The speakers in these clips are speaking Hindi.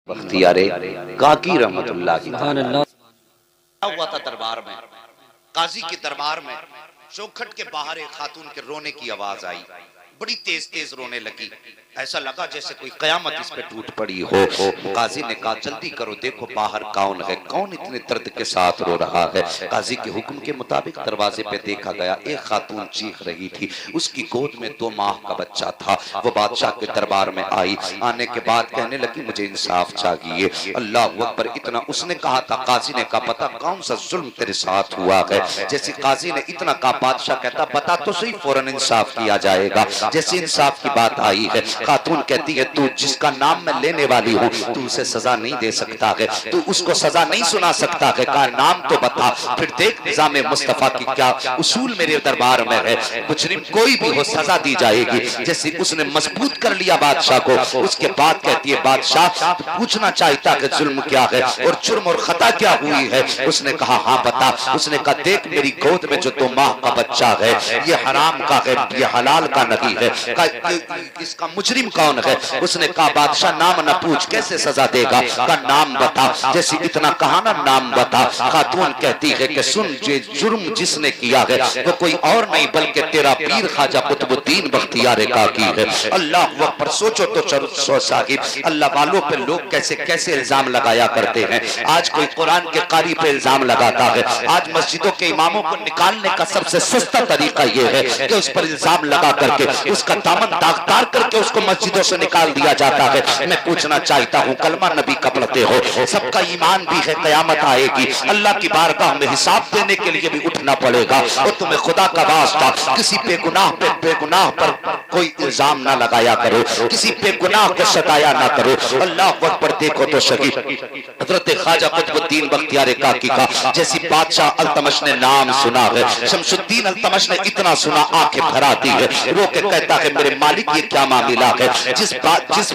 बख्तियारे काकी रहमतुल्लाह की हुआ था दरबार में, काजी के दरबार में चौखट के बाहर एक खातून के रोने की आवाज आई। बड़ी तेज तेज रोने लगी, ऐसा लगा जैसे कोई कयामत इस पे टूट पड़ी हो। काजी ने कहा जल्दी करो, देखो बाहर कौन है, कौन इतने दर्द के साथ रो रहा है। काजी के हुक्म के मुताबिक दरवाजे पे देखा गया, एक खातून चीख रही थी, उसकी गोद में 2 माह का बच्चा था। वो बादशाह के दरबार में आई, आने के बाद कहने लगी मुझे इंसाफ चाहिए। अल्लाह अकबर, इतना उसने कहा था। काजी ने कहा पता कौन सा जुल्म तेरे साथ हुआ है। जैसे काजी ने इतना कहा, बादशाह कहता बता तो सही, फौरन इंसाफ किया जाएगा। जैसे इंसाफ की बात आई है, खातून कहती है तू जिसका नाम मैं लेने वाली हूँ, तू उसे सजा नहीं दे सकता है, तू उसको सजा नहीं सुना सकता है। कहा नाम तो बता, फिर देख निजाम मुस्तफा की क्या उसूल मेरे दरबार में है, मुजरिम कोई भी हो सजा दी जाएगी। जैसे उसने मजबूत कर लिया बादशाह को, उसके बाद कहती है बादशाह पूछना चाहता है जुल्म क्या है और जुर्म और खता क्या हुई है। उसने कहा हाँ बता। उसने कहा देख मेरी गोद में जो 2 माह का बच्चा है, ये हराम का है, ये हलाल का नहीं है। इसका मुजरिम कौन है? उसने कहा बादशाह नाम न पूछ, कैसे सजा देगा, का नाम बता। जैसे इतना कहा ना नाम बता, खातून कहती है कि सुन, जो जुर्म जिसने किया है वो कोई और नहीं बल्कि तेरा पीर ख्वाजा कुतुबुद्दीन बख्तियार काकी है। अल्लाह अकबर, सोचो तो साहिब, अल्लाह वालों पे लोग कैसे कैसे इल्जाम लगाया करते हैं। आज कोई कुरान के कारी पे इल्जाम लगाता है, आज मस्जिदों के इमामों को निकालने का सबसे सस्ता तरीका यह है कि उस पर इल्जाम लगा करके उसका दामन दागदार करके उसको मस्जिदों से निकाल दिया जाता है। मैं पूछना चाहता हूँ कलमा नबी का पढ़ते हो, सबका ईमान भी है, कयामत आएगी, अल्लाह की बारगाह में हिसाब देने के लिए भी उठना पड़ेगा। और तुम्हें खुदा का वास्ता किसी बेगुनाह पे बेगुनाह पर कोई इल्जाम ना लगाया करो, किसी बेगुनाह को सताया ना करो। अल्लाह अकबर, देखो तो सही हजरत ख्वाजा कुतुबुद्दीन बख्तियार काकी का जैसी बादशाह अल्तमश ने नाम सुना है, शमसुद्दीन अल्तमश ने इतना सुना आंखें भर आती है, रो के कहता है मेरे मालिक ये क्या मामला है। जिस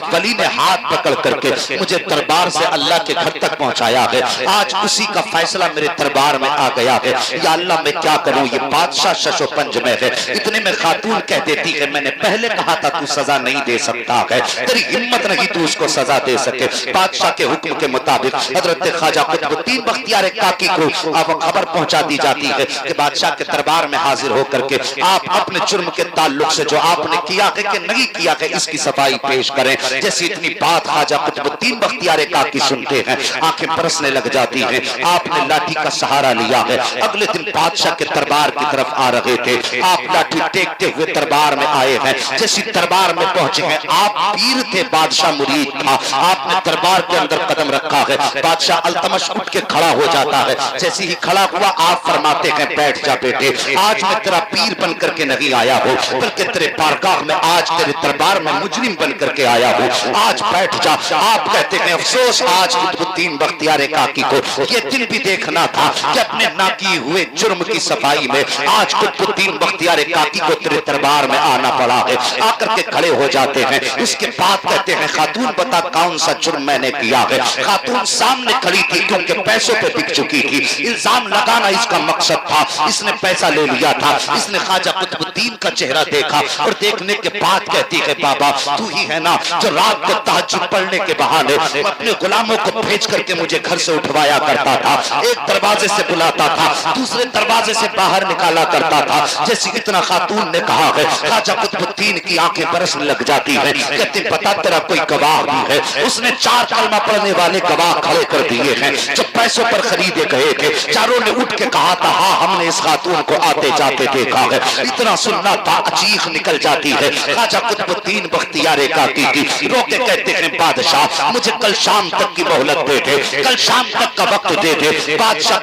वली ने हाथ पकड़ करके मुझे दरबार से अल्लाह के घर तक पहुंचाया है, आज उसी का फैसला मेरे दरबार में आ गया है। या अल्लाह मैं क्या करूं, ये बादशाह शशोपंज में है। इतने में खातून कह देती है मैंने पहले कहा था तू सजा नहीं दे सकता है, तेरी हिम्मत नहीं तू उसको सजा दे सके। बादशाह के हुक्म के मुताबिक हजरत ख्वाजा कुतुबुद्दीन बख्तियार काकी को अब खबर पहुंचा दी जाती है कि बादशाह के दरबार में हाजिर होकर के आप अपने जुर्म के ताल्लुक से जो आपने किया है कि नहीं किया है इसकी सफाई पेश करें। जैसी इतनी बात ख्वाजा कुतुबुद्दीन बख्तियार काकी सुनते हैं, आंखें बरसने लग जाती हैं। आपने लाठी का सहारा लिया है, अगले दिन बादशाह के दरबार की तरफ आ रहे थे, आप लाठी टेकते हुए दरबार में आए हैं। जैसी दरबार में पहुंचे हैं, आप पीर थे, बादशाह मुरीद था, आपने दरबार के अंदर कदम रखा है। बादशाह अल्तमश उठ के खड़ा हो जाता है, जैसे ही खड़ा हुआ आप फरमाते हैं बैठ जा बेटे, आज मैं तेरा पीर बन करके नहीं आया हूँ बल्कि तेरे बारगाह में आज तेरे दरबार में मुजरिम बन करके आया हूँ, आज बैठ जा। आप कहते हैं अफसोस आज कुतुबुद्दीन बख्तियार काकी को ये दिन भी देखना था कि अपने ना किए हुए जुर्म की सफाई में आज कुतुबुद्दीन बख्तियार काकी को तेरे दरबार में आना पड़ा है। आकर के खड़े हो जाते हैं, उसके बाद कहते हैं खातून बता कौन सा जुर्म मैंने किया है। खातून सामने खड़ी थी क्योंकि पैसों पे बिक चुकी थी, इल्जाम लगाना इसका मकसद था, इसने पैसा ले लिया था। इसने ख्वाजा कुतुबुद्दीन का चेहरा देखा और देखने के बाद कहती है बाबा तू ही है ना जो रात को तहज्जुद पढ़ने के बहाने अपने गुलामों को भेज करके मुझे घर से उठवाया करता था, एक दरवाजे से बुलाता था दूसरे दरवाजे से बाहर निकाला करता था। जैसे इतना खातून ने कहा है, ख्वाजा कुतुबुद्दीन की आंखें बरसने लग जाती है, कहते पता तेरा कोई गवाह भी है। उसने 4 कलमा पढ़ने वाले गवाह खड़े कर दिए हैं जो पैसों पर खरीदे गए थे। चारों ने उठ के कहा था हाँ हमने इस खातून को आते जाते देखा है। इतना सुनना था चीख निकल जाती है। ख्वाजा कुतुबुद्दीन बख्तियार काकी की रो के कहते हैं बादशाह मुझे कल शाम तक की मोहलत दे दे, कल शाम तक का वक्त दे दे। बादशाह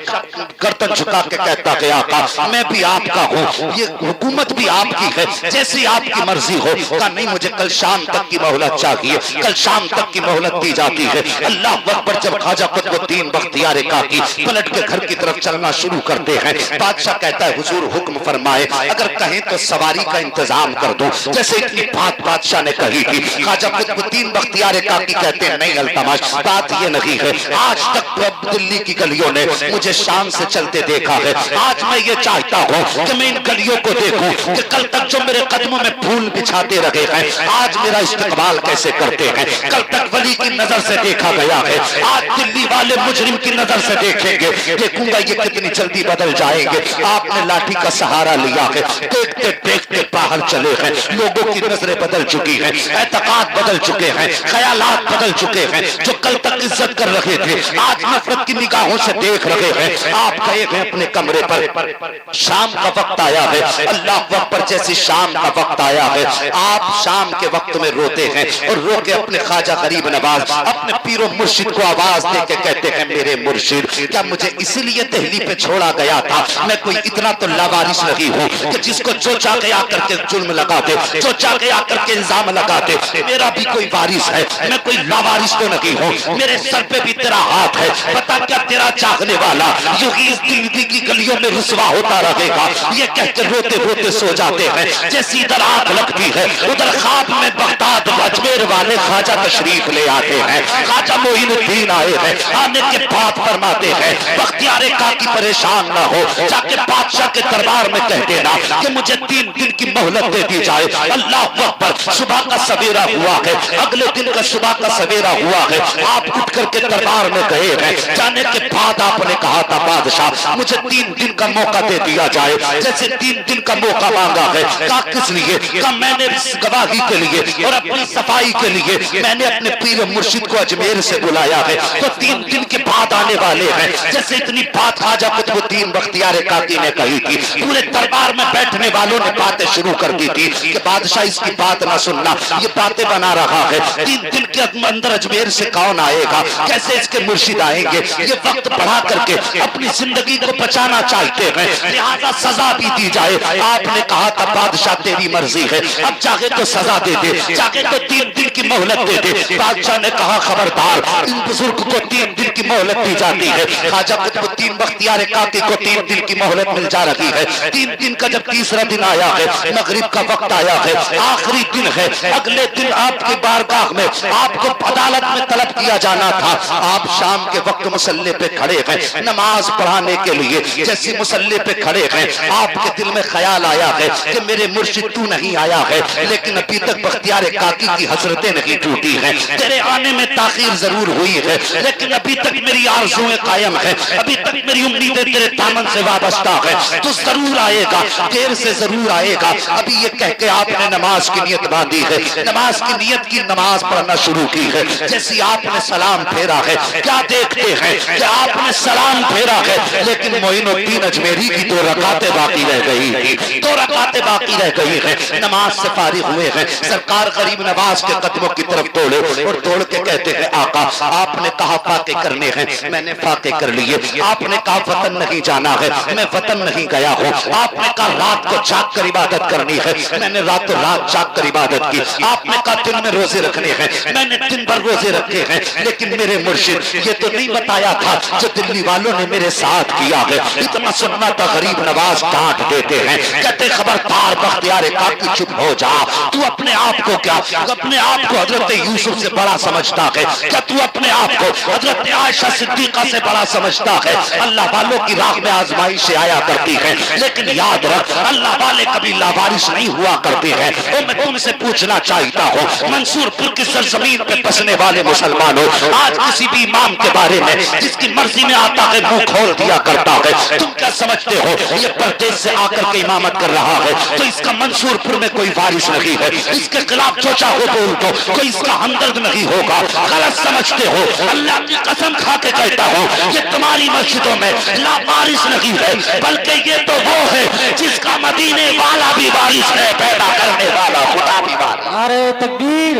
गर्दन झुका के कहता है आका मैं भी आपका हूँ, ये हुकूमत भी आपकी है, जैसी आपकी मर्जी हो। कहा नहीं मुझे कल शाम तक की मोहलत चाहिए, कल शाम तक की मोहलत दी जाती है। अल्लाह अकबर, जब ख्वाजा कुतुबुद्दीन बख्तियार बख्तियार काकी पलट के घर की तरफ चलना शुरू करते हैं। बादशाह कहता है हुजूर हुक्म फरमाए, अगर कहें तो सवारी का इंतजाम कर दो। जैसे इतनी बात बादशाह ने कही थी, ख्वाजा कुतुबुद्दीन बख्तियार काकी कहते हैं नहीं अल्तमश, बात ये नहीं है। आज तक तो अब दिल्ली की गलियों ने मुझे शान से चलते देखा है, आज मैं ये चाहता हूँ कि मैं इन गलियों को देखूं कि कल तक जो मेरे कदमों में फूल बिछाते रहे हैं, आज मेरा इस्तेमाल कैसे करते हैं। कल तक वली की नजर से देखा गया है, आज दिल्ली वाले मुजरिम की नजर से देखेंगे, देखूंगा ये कितनी जल्दी बदल जाएंगे। आपने लाठी का सहारा लिया है, देखते देखते बाहर चले हैं, लोगों की नजरें बदल चुकी हैं, एतकाद बदल चुके हैं, ख्यालात बदल चुके हैं। जो कल तक इज्जत कर रहे थे आज नफरत की निगाहों से देख रहे हैं। आप गए हैं अपने कमरे पर, शाम का वक्त आया है, अल्लाह अकबर, जैसी शाम का वक्त आया है आप शाम के वक्त में रोते हैं और रो के अपने ख्वाजा गरीब नवाज अपने पीरो मुर्शिद को आवाज दे के कहते हैं मेरे मुर्शिद, क्या मुझे इसीलिए दहली पे छोड़ा गया था? मैं कोई इतना तो लावारिस नहीं हूँ कि जिसको जो चाह के आकर के जुल्म लगा दे, जो चाह के आकर के इल्जाम लगा दे। मेरा भी कोई वारिस है, मैं कोई लावारिस तो नहीं हूँ, मेरे सर पे भी तेरा हाथ है। बता क्या तेरा चाहने वाला यूं ही इस दिल्ली की गलियों में रुसवा होता रहेगा? ये कहकर रोते रोते सो जाते हैं। जैसी इधर आग लगती है उधर ख्वाब में बगदाद अजमेर वाले ख्वाजा तशरीफ ले आते हैं। ख्वाजा मोइनुद्दीन आए हैं, आने के बाद फरमाते हैं बख्तियार काकी परेशान ना हो, जाके बादशाह के दरबार में कह देना कि मुझे 3 दिन की मोहलत दे दी जाए। अल्लाह अकबर, सुबह का सवेरा हुआ है, अगले दिन का सुबह का सवेरा हुआ है, आप उठ करके दरबार में गए हैं। जाने के बाद आपने कहा था बादशाह मुझे 3 दिन का मौका दे दिया जाए। जैसे 3 दिन का मौका मांगा है, कहा किस लिए? कहा मैंने गवाही के लिए और अपनी सफाई के लिए मैंने अपने पीर मुर्शिद को अजमेर से बुलाया है, तो 3 दिन के बाद आने वाले हैं। जैसे इतनी बात ख्वाजा कुतुबुद्दीन बख्तियार काकी ने कही थी, पूरे दरबार में बैठने वालों ने बातें शुरू कर दी थी कि बादशाह इसकी बात ना सुनना, ये बातें बना रहा है। 3 दिन के अंदर अजमेर से कौन आएगा, कैसे इसके मुर्शिद आएंगे? ये वक्त बढ़ा करके अपनी जिंदगी को बचाना चाहते हैं, लिहाजा सजा भी दी जाए। आपने कहा था बादशाह तेरी मर्जी है, अब चाहे तो सजा दे दे, चाहे तो 3 दिन की मोहलत दे दे। बादशाह ने कहा खबरदार, इन बुजुर्ग को 3 दिन की मोहलत दी जाती है। ख्वाजा कुतुबुद्दीन बख्तियार काकी को 3 दिन की मोहलत मिल जा रही है। 3 दिन का जब तीसरा दिन आया है, मगरिब का वक्त आया है, आखिरी दिन है, अगले दिन आपकी बारगाह में आपको अदालत में तलब किया जाना था। आप शाम के वक्त मुसल्ले पे खड़े हैं नमाज पढ़ाने के लिए। जैसे मुसल्ले पे खड़े हैं आपके दिल में ख्याल आया है कि मेरे मुर्शिद तू नहीं आया है, लेकिन अभी तक बख्तियार काकी की हसरतें नहीं टूटी हैं। तेरे आने में ताखीर जरूर हुई है, लेकिन अभी तक मेरी आरज़ुएं कायम है, अभी तक मेरी उम्मीदें तेरे दामन से वाबस्ता है। तू जरूर आएगा, देर से जरूर आएगा। अभी ये कह के आपने नमाज की नियत बांधी है, नमाज की नियत की नमाज पढ़ना शुरू की है। जैसे आपने सलाम फेरा है, क्या देखते हैं कि आपने सलाम फेरा है, लेकिन मोइनुद्दीन अजमेरी की 2 रकातें बाकी रह गई थी, 2 रकातें बाकी रह गई हैं। नमाज से फारिग हुए हैं, सरकार गरीब नवाज के कदमों की तरफ दौड़े और दौड़ के कहते हैं आका आपने कहा फाके करने हैं, मैंने फाके कर लिए। आपने कहा वतन नहीं जाना है, मैं वतन नहीं गया हूँ। आपने कहा रात को जाग कर इबादत करनी है, मैंने रातों रात जाग कर इबादत की। आपने कहा दिन में रोजे रखने हैं, मैंने दिन भर रोजे रखे हैं। लेकिन मेरे मुर्शिद ये तो नहीं बताया था जो दिल्ली वालों ने मेरे साथ किया है। इतना सुनना था गरीब नवाज डांट देते हैं, कहते खबरदार बख्तियार काकी चुप हो जा। तू अपने आप को क्या, अपने आप को हजरत यूसुफ से बड़ा समझता है क्या? तू अपने आप को हजरत आयशा सिद्दीका से बड़ा समझता है? अल्लाह वालों की राह में आजमाइशें आया करती है, लेकिन याद रख अल्लाह वाले कभी लावारिस नहीं हुआ करते हैं। और मैं तुमसे पूछना चाहता हूँ मंसूरपुर की सरजमीन पे बसने वाले मुसलमानों, आज किसी भी इमाम के बारे में जिसकी मर्जी में आता है मुंह खोल दिया करता है। तुम क्या समझते हो ये परदेश से आकर के इमामत कर रहा है तो इसका मंसूरपुर में कोई वारिस नहीं है, इसके खिलाफ जो चाहो बोल दो, कोई इसका हमदर्द नहीं होगा। गलत समझते हो, अल्लाह की कसम खा के कहता हूँ ये तुम्हारी मस्जिदों में लावारिस नहीं है, बल्कि ये तो वो है जिसका मदीने वाला भी वारिस है, पैदा करने वाला खुदा भी वारिस। नारे तकबीर,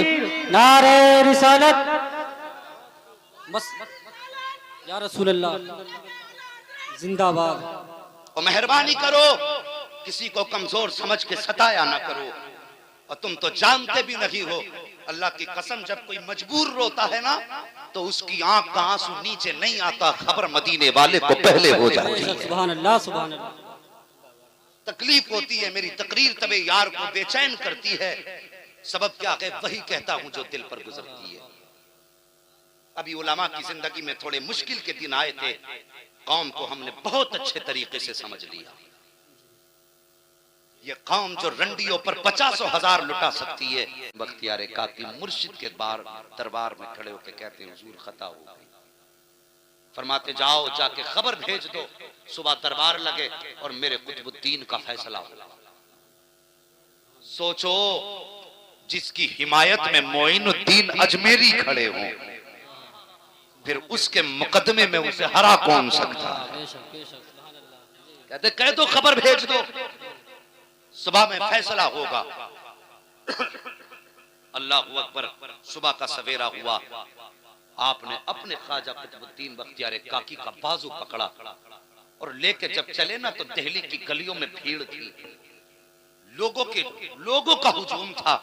नारे रिसालत, बस या रसूल अल्लाह जिंदाबाद। और मेहरबानी करो किसी को कमजोर समझ के सताया ना करो। और तुम तो जानते भी नहीं हो अल्लाह की कसम, जब कोई मजबूर रोता है ना तो उसकी आंख का आंसू नीचे नहीं आता, खबर मदीने वाले को पहले हो जाती है। सुभान अल्लाह, सुभान अल्लाह। तकलीफ होती है, मेरी तकरीर तबे यार को बेचैन करती है। सबब क्या है? वही कहता हूं जो दिल पर गुजरती है। अभी उलमा की जिंदगी में थोड़े मुश्किल के दिन आए थे, कौम को हमने बहुत अच्छे तरीके से समझ लिया। ये कौम जो रंडियों पर 50,000 लुटा सकती है। बख्तियार काकी मुर्शिद के दरबार में खड़े होकर कहते हैं, हुजूर खता हो गई। फरमाते जाओ जाके खबर भेज दो, सुबह दरबार लगे और मेरे कुतुबुद्दीन का फैसला हो। सोचो, जिसकी हिमायत में मोइनुद्दीन अजमेरी खड़े हों, फिर उसके मुकदमे में उसे हरा कौन सकता है? कहते कह दो, खबर भेज दो, सुबह में फैसला होगा। अल्लाह अकबर। सुबह का सवेरा हुआ, आपने अपने ख्वाजा कुतुबुद्दीन बख्तियार काकी का बाजू पकड़ा और लेके जब चले ना तो दिल्ली की गलियों में भीड़ थी, लोगों का हुजूम था।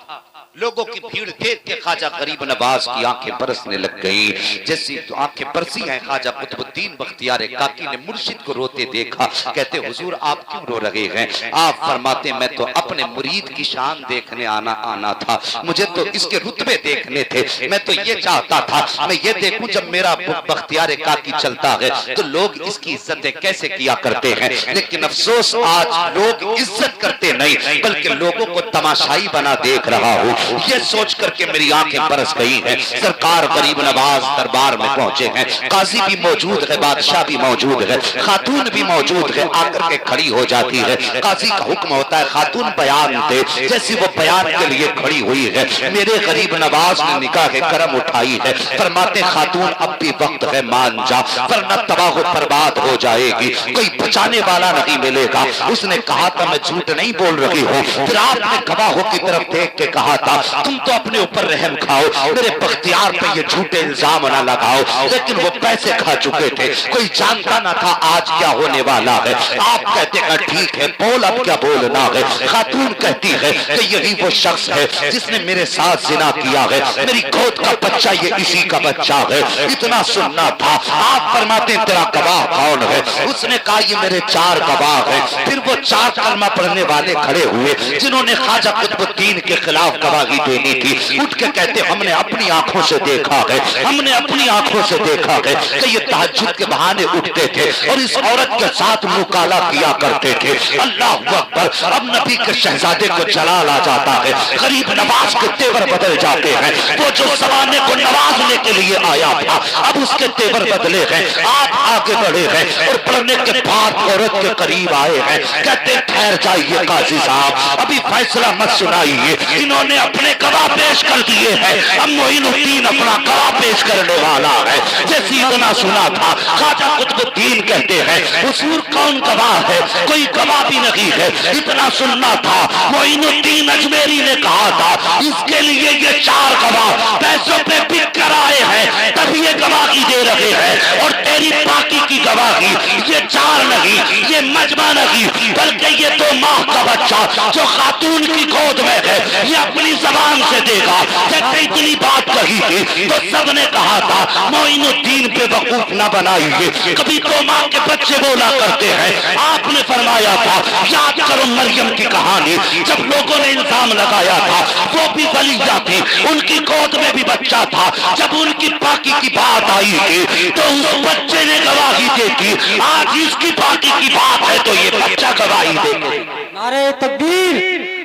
लोगों की भीड़ देख के ख्वाजा गरीब नवाज की आंखें बरसने लग गई। जैसी तो आंखें बरसी हैं, ख्वाजा कुतुबुद्दीन बख्तियार काकी ने मुर्शिद को रोते देखा। कहते हुजूर आप क्यों रो रहे हैं? आप फरमाते मैं तो अपने मुरीद की शान देखने आना था, मुझे तो इसके रुतबे देखने थे। मैं तो ये चाहता था मैं ये देखूं जब मेरा बख्तियार काकी चलता है तो लोग इसकी इज्जतें कैसे किया करते हैं। लेकिन अफसोस आज लोग इज्जत करते नहीं बल्कि लोगों को तमाशाई बना देख रहा हूँ। ये सोच करके मेरी आंखें बरस गई हैं। सरकार गरीब नवाज दरबार में पहुंचे हैं, काजी भी मौजूद है, बादशाह भी मौजूद है, खातून भी मौजूद है। आकर के खड़ी हो जाती है। काजी का हुक्म होता है खातून बयान दे। जैसी वो बयान के लिए खड़ी हुई है, मेरे गरीब नवाज ने निकाह के करम उठाई है। फरमाते खातून अब भी वक्त है, मान जा वरना तबाह बर्बाद हो जाएगी, कोई बचाने वाला नहीं मिलेगा। उसने कहा था मैं झूठ नहीं बोल रही हूँ। फिर आपने गवाहों की तरफ देख के कहा था तुम तो अपने ऊपर रहम खाओ, मेरे बख्तियार पे ये झूठे इल्जाम ना लगाओ। लेकिन वो पैसे खा चुके थे, कोई जानता ना था आज क्या होने वाला है। आप कहते हैं ठीक है, बोल अब क्या बोलना है। खातून कहती है कि यही वो शख्स है जिसने मेरे साथ जिना किया है, मेरी गोद का बच्चा ये इसी का बच्चा है। इतना सुनना था। आप फरमाते तेरा गवाह कौन है? उसने कहा ये मेरे 4 गवाह है। फिर वो 4 कलमा पढ़ने वाले खड़े हुए जिन्होंने ख्वाजा कुतुबुद्दीन के खिलाफ गवाही देनी थी। उठ के कहते हमने अपनी आंखों से देखा है, हमने अपनी आंखों से देखा है कि ये तहज्जुद के बहाने उठते थे और इस औरत के साथ मुकाला किया करते थे। अल्लाह अकबर। अब नबी के शहजादे को जलाल आ जाता है, गरीब नवाज के तेवर बदल जाते हैं। वो जो जमाने को नवाजने के लिए आया था अब उसके तेवर बदले हैं। आप आगे बढ़े हैं और बढ़ने के बाद औरत के करीब आए हैं। कहते ठहर जाइए काजी साहब, अभी फैसला मत सुनाइए। इन्होंने अपने गवाह पेश कर दिए हैं, अब मोइनुद्दीन अपना गवाह पेश करने वाला है। जैसे इतना सुना था ख्वाजा कुतुबुद्दीन कहते हैं हुजूर कौन गवाह है? कोई गवाह भी नहीं है। इतना सुनना था मोइनुद्दीन अजमेरी ने कहा था इसके लिए ये 4 गवाह पैसों पे बिक कर आए हैं तभी ये गवाही दे रहे हैं। और तेरी बाकी की गवाही ये 4 नहीं, ये मजमा नहीं बल्कि ये 2 माह का बच्चा जो खातून की गोद में है ये अपनी जबान से देगा। जब इतनी बात कही थी तो सबने कहा था मोइनुद्दीन पे वकूफ न बनाइए, कभी 2 माह के बच्चे बोला करते हैं। आपने फरमाया था याद करो मरियम की कहानी, जब लोगों ने इल्जाम लगाया था वो भी वलीजा थी, उनकी गोद में भी बच्चा था। जब उनकी पाकी की बात आई थी तो उस बच्चे ने गवाही दी थी। आज इसकी पाकी की बात है तो ये बच्चा गवाही देगा। नारे तकबीर,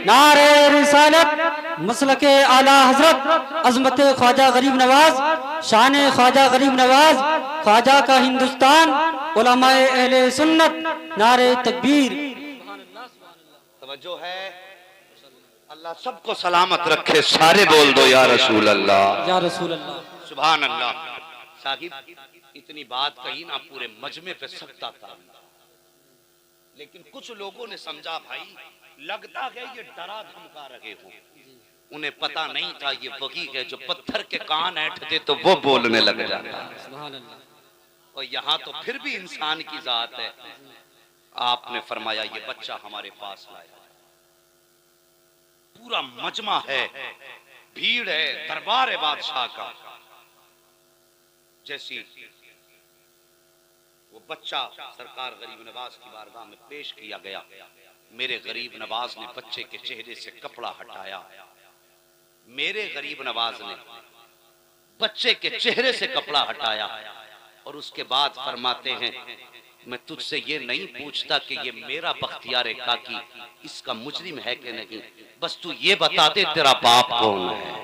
नारे रिसालत, मसलके आला हजरत, अजमत ख्वाजा गरीब नवाज, शान ख्वाजा गरीब नवाज, ख्वाजा का हिंदुस्तान, उलमाए अहले सुन्नत, नारे तकबीर। तवज्जो है। अल्लाह सबको सलामत रखे। सारे बोल दो या रसूल अल्लाह, या रसूल अल्लाह। सुभान अल्लाह। साहिब इतनी बात कही ना पूरे मजमे पे सकता था, लेकिन कुछ लोगों ने समझा भाई लगता है ये डरा धमका रहे हो। उन्हें पता नहीं था ये वही है जो पत्थर के कान ऐंठते तो वो बोलने लग जाता। सुभान अल्लाह। और यहाँ तो फिर भी इंसान की जात है। आपने फरमाया ये बच्चा हमारे पास लाया। पूरा मजमा है, भीड़ है, दरबार है बादशाह का। जैसी वो बच्चा सरकार गरीब नवाज की बारगाह में पेश किया गया, मेरे गरीब नवाज ने बच्चे के चेहरे से कपड़ा हटाया। मेरे गरीब नवाज ने बच्चे के चेहरे से कपड़ा हटाया और उसके बाद फरमाते हैं, मैं तुझसे ये नहीं पूछता कि ये मेरा बख्तियार काकी इसका मुजरिम है कि नहीं, बस तू ये बता दे तेरा बाप कौन है।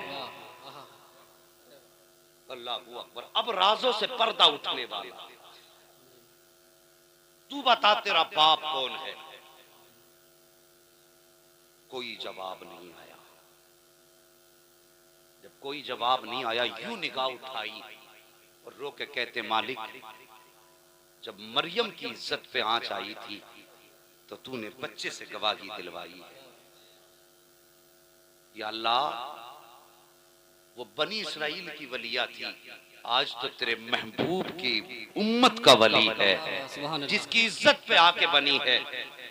अल्लाह अकबर। अब राजों से पर्दा उठने वाला, तू बता तेरा बाप कौन है। कोई जवाब नहीं आया। जब कोई जवाब नहीं आया, यूं निगाह उठाई और रो के कहते, मालिक जब मरियम की इज्जत पे आंच आई थी तो तूने बच्चे से गवाही दिलवाई है। या अल्लाह, वो बनी इसराइल की वलिया थी, आज तो तेरे महबूब की उम्मत का वली है, जिसकी इज्जत पे आके बनी है।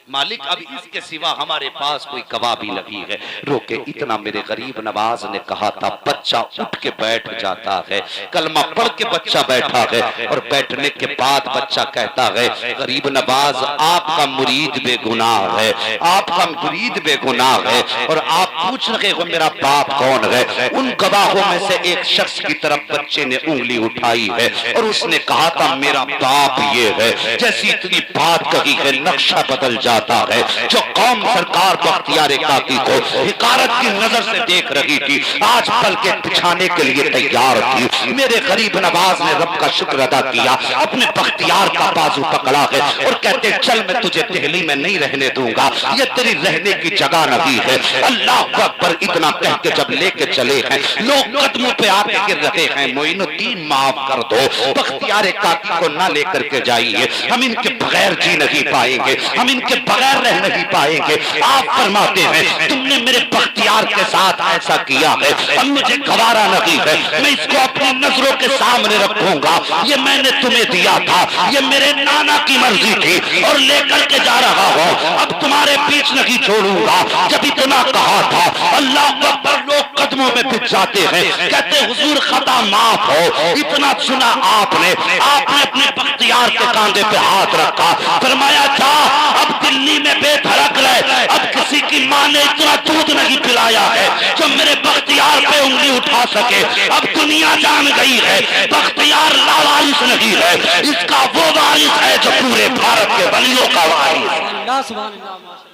मालिक अब इसके सिवा हमारे पास कोई गवाह भी नहीं है। रोके इतना मेरे गरीब नवाज ने कहा था, बच्चा उठ के बैठ जाता है, कलमा पढ़ के बच्चा बैठा है और बैठने के बाद बच्चा कहता है, गरीब नवाज आपका मुरीद बेगुनाह है, आपका मुरीद बेगुनाह है और आप पूछ रहे हो मेरा बाप कौन है। उन गवाहों में से एक शख्स की तरफ बच्चे ने उंगली उठाई है और उसने कहा था, मेरा बाप ये है। जैसी इतनी बात कही है, नक्शा बदल जाता है। जो कौम सरकार बख्तियार काकी को हिकारत की नजर से देख रही थी, आज पल के बिछाने के लिए तैयार थी। मेरे गरीब नवाज ने रब का शुक्र अदा किया, अपने बख्तियार का बाजू पकड़ा है और कहते, चल मैं तुझे दिल्ली में नहीं रहने दूंगा, ये तेरी रहने की जगह नहीं है। अल्लाह अकबर। इतना कह के जब लेके चले हैं, लोग कदमों पे आके गिर रहे हैं, मोइनुद्दीन माफ कर दो, बख्तियार काकी को ना लेकर के जाइए, हम इनके बगैर जी नहीं पाएंगे, हम इनके बगैर रह नहीं पाएंगे। आप फरमाते हैं, तुमने मेरे बख्तियार के साथ ऐसा किया है, अब मुझे गवारा नहीं है, मैं इसको अपनी नजरों के सामने रखूंगा। ये मैंने तुम्हें दिया था, ये मेरे नाना की मर्जी थी और लेकर के जा रहा हूं, अब तुम्हारे बीच नहीं छोड़ूंगा। जब इतना कहा था, अल्लाह अकबर, लोग कदमों में पिट जाते हैं, कहते हुजूर खता माफ हो। इतना सुना आपने अपने बख्तियार के कांधे पे हाथ रखा, फरमाया, जा अब दिल्ली में बेधड़क रहे, अब किसी की मां ने इतना दूध नहीं पिलाया है जो मेरे बख्तियार पे उंगली उठा सके। अब दुनिया जान गई है, बख्तियार लावारिस नहीं है, इसका वो वारिस है जो पूरे भारत के वलियों का वारिस है।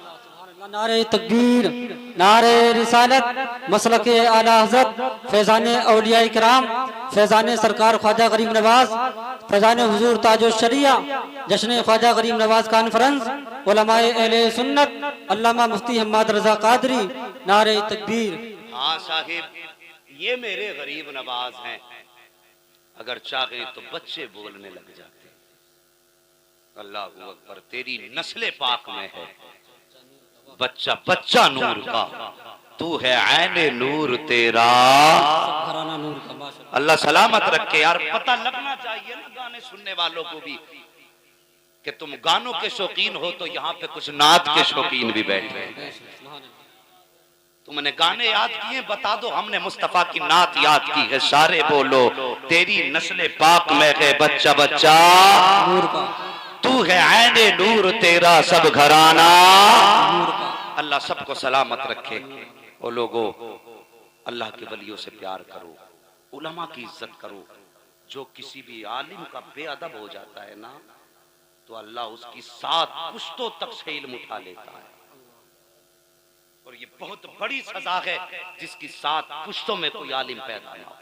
नारे तकबीर, नारे रिसालत, मसलके आला हज़रत, फैज़ाने औलिया इकराम, फैज़ाने सरकार ख्वाजा गरीब नवाज, फैज़ाने हुजूर ताजो शरिया, जश्न ख्वाजा गरीब नवाज कॉन्फ्रेंस, उलमाए अहले सुन्नत, अल्लामा मुफ्ती हम्माद रजा कादरी। नारे तकबीर। हाँ साहिब, ये मेरे गरीब नवाज हैं, अगर चाहे तो बच्चे बोलने लग जाते। अल्लाह अकबर। तेरी नस्ले पाक में है बच्चा, बच्चा नूर का, तू है ऐने नूर तेरा। अल्लाह सलामत रखे। यार पता लगना चाहिए ना गाने सुनने वालों को भी कि तुम गानों के शौकीन हो, तो यहाँ पे कुछ नात के शौकीन भी बैठे हैं। तुमने गाने याद किए, बता दो, हमने मुस्तफा की नात याद की है। सारे बोलो, तेरी नस्ले पाक में है बच्चा बच्चा, तू है ऐने नूर तेरा सब घराना। अल्लाह सबको सलामत रखे। ओ लोगो, अल्लाह के वलियों से प्यार करो, उलमा की इज्जत करो। जो किसी भी आलिम का बेअदब हो जाता है ना, तो अल्लाह उसकी 7 पुश्तों तक से इल्म उठा लेता है। और ये बहुत बड़ी सजा है जिसकी 7 पुश्तों में कोई आलिम पैदा ना हो।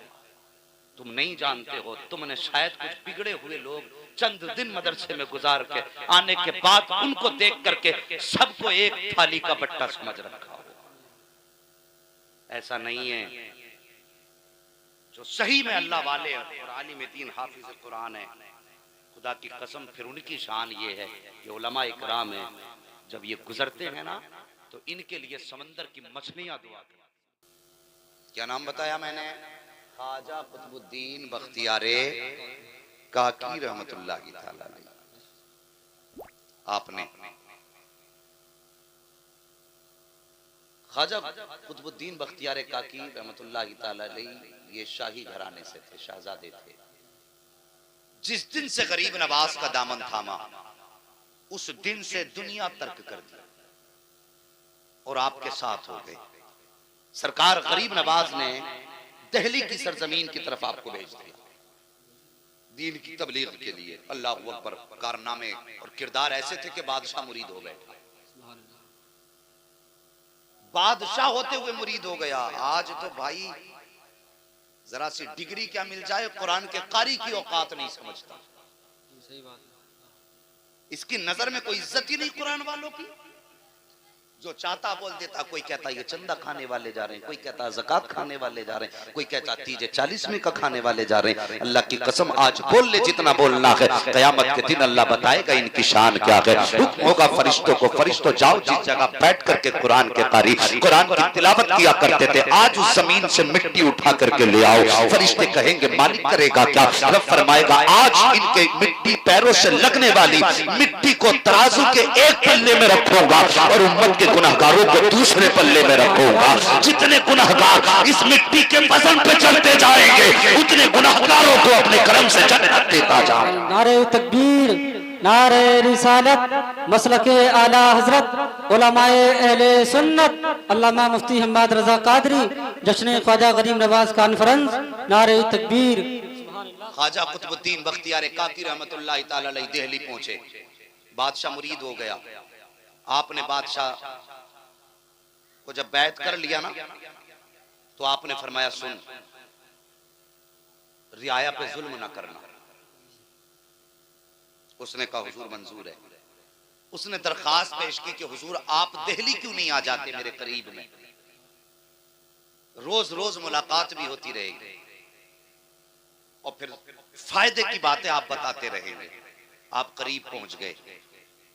तुम नहीं जानते हो, तुमने शायद कुछ बिगड़े हुए लोग चंद दिन मदरसे में गुजार के आने के बाद उनको देख करके सबको एक थाली का बट्टा समझ रखा हो। ऐसा नहीं है। जो सही में अल्लाह वाले और आलिम दीन हाफिज कुरान है, खुदा की कसम, फिर उनकी शान ये है, ये उलमा इकराम है, जब ये गुजरते हैं ना, तो इनके लिए समंदर की मछलियां दुआ करती। क्या नाम बताया मैंने? ख्वाजा कुतुबुद्दीन बख्तियारे काकी रहमतुल्लाहि ताला अलैह। आपने ख्वाजा कुतुबुद्दीन बख्तियार काकी रहमतुल्लाहि ताला अलैह ये शाही घराने से थे, शहजादे थे। जिस दिन से गरीब नवाज का दामन थामा उस दिन से दुनिया तर्क कर दी और आपके साथ हो गए। सरकार गरीब नवाज ने दिल्ली की सरजमीन की तरफ आपको भेज दिया दीन की तबलीग के लिए। अल्लाह अकबर, कारनामे और किरदार ऐसे थे कि बादशाह मुरीद हो बैठा, बादशाह होते हुए मुरीद हो गया। आज तो भाई जरा सी डिग्री क्या मिल जाए, कुरान के कारी की औकात नहीं समझता। इसकी नजर में कोई इज्जत ही नहीं कुरान वालों की। जो चाहता बोल देता, कोई कहता ये चंदा खाने वाले जा रहे हैं, कोई कहता ज़कात खाने वाले जा रहे हैं, कोई कहता तीजे 40वें का खाने वाले जा रहे हैं। अल्लाह की कसम आज बोल ले जितना बोलना है, क़यामत के दिन अल्लाह बताएगा इनकी शान क्या है। हुक्म होगा फरिश्तों को, फरिश्तों जाओ जिस जगह बैठ करके कुरान के कारी कुरान की तिलावत किया करते थे, आज उस जमीन से मिट्टी उठा करके ले आओ। फरिश्ते कहेंगे मालिक करेगा क्या? रब फरमाएगा आज इनके मिट्टी पैरों से लगने वाली मिट्टी को तराजू के एक पल्ले में रखूंगा और उम्मत के गुनहगारों को दूसरे पल्ले में रखूंगा। जितने गुनहगार इस मिट्टी के वजन पे चलते जाएंगे उतने गुनहगारों को अपने करम से जन्नत देता जाऊंगा। नारे तकबीर, नारे रिसालत, मसलके आला हजरत उलमाए अहले सुन्नत अल्लामा मुफ्ती हम्मद रजा कादरी, जश्न ख्वाजा गरीब नवाज कॉन्फ्रेंस। नारे तकबीर। ख्वाजा कुतुबुद्दीन बख्तियार काकी रहमतुल्लाहि ताला अलैह दिल्ली पहुंचे, बादशाह मुरीद हो गया। आपने बादशाह को जब बैत कर लिया ना तो आपने फरमाया सुन, रियाया पे जुल्म ना करना। उसने कहा हुजूर मंजूर है। उसने दरखास्त पेश की कि हुजूर आप दिल्ली क्यों नहीं आ जाते मेरे करीब में, रोज रोज मुलाकात भी होती रहेगी और फिर फायदे की बातें आप बताते रहेंगे। आप करीब पहुंच गए।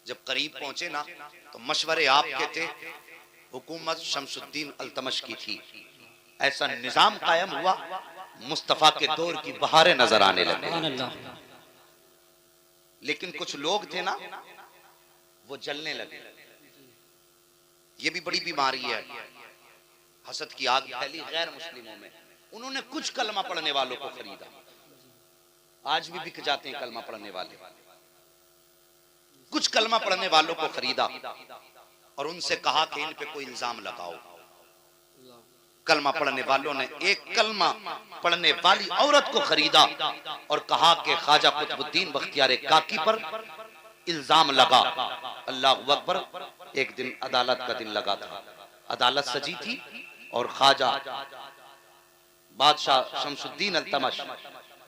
जब करीब पहुंचे ना तो मशवरे आपके थे, हुकूमत शमसुद्दीन अल्तमश की थी। ऐसा निजाम कायम हुआ, मुस्तफा के दौर की बहारें नजर आने लगे। लेकिन कुछ लोग थे ना वो जलने लगे। ये भी बड़ी बीमारी है, हसद की आग फैली गैर मुस्लिमों में। उन्होंने कुछ कलमा पढ़ने वालों को खरीदा। आज भी बिक जाते हैं कलमा पढ़ने वाले। कुछ कलमा पढ़ने वालों को खरीदा और उनसे कहा कि इन पे कोई इल्जाम लगाओ। कलमा पढ़ने वालों ने एक कलमा पढ़ने वाली औरत को खरीदा और कहा कि ख्वाजा कुतुबुद्दीन बख्तियार काकी पर इल्जाम लगा। अल्लाह अकबर। एक दिन अदालत का दिन लगा था, अदालत सजी थी और ख्वाजा बादशाह शमसुद्दीन अल्तमश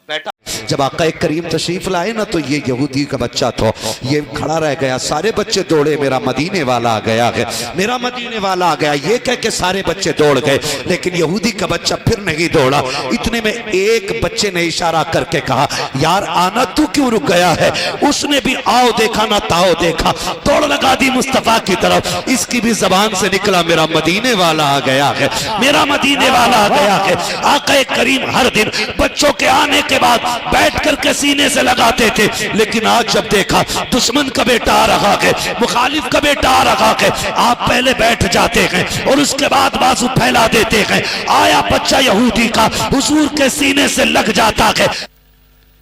बैठा। जब आका करीम तशरीफ लाए ना तो ये यहूदी का बच्चा था, ये खड़ा रह गया। सारे बच्चे दौड़े, मेरा मदीने वाला आ गया है, मेरा मदीने वाला आ गया, ये कह के सारे बच्चे दौड़ गए। लेकिन यहूदी का बच्चा फिर नहीं दौड़ा। इतने में एक बच्चे ने इशारा करके कहा यार आना तू क्यों रुक गया है? उसने भी आओ देखा ना ताओ देखा, दौड़ लगा दी मुस्तफा की तरफ। इसकी भी जबान से निकला मेरा मदीने वाला आ गया है, मेरा मदीने वाला आ गया है। आका करीम हर दिन बच्चों के आने के बाद बैठ करके सीने से लगाते थे। लेकिन आज जब देखा दुश्मन का बेटा आ रहा है, मुखालिफ का बेटा आ रहा है, आप पहले बैठ जाते हैं और उसके बाद बाजू फैला देते हैं। आया बच्चा यहूदी का हुजूर के सीने से लग जाता है।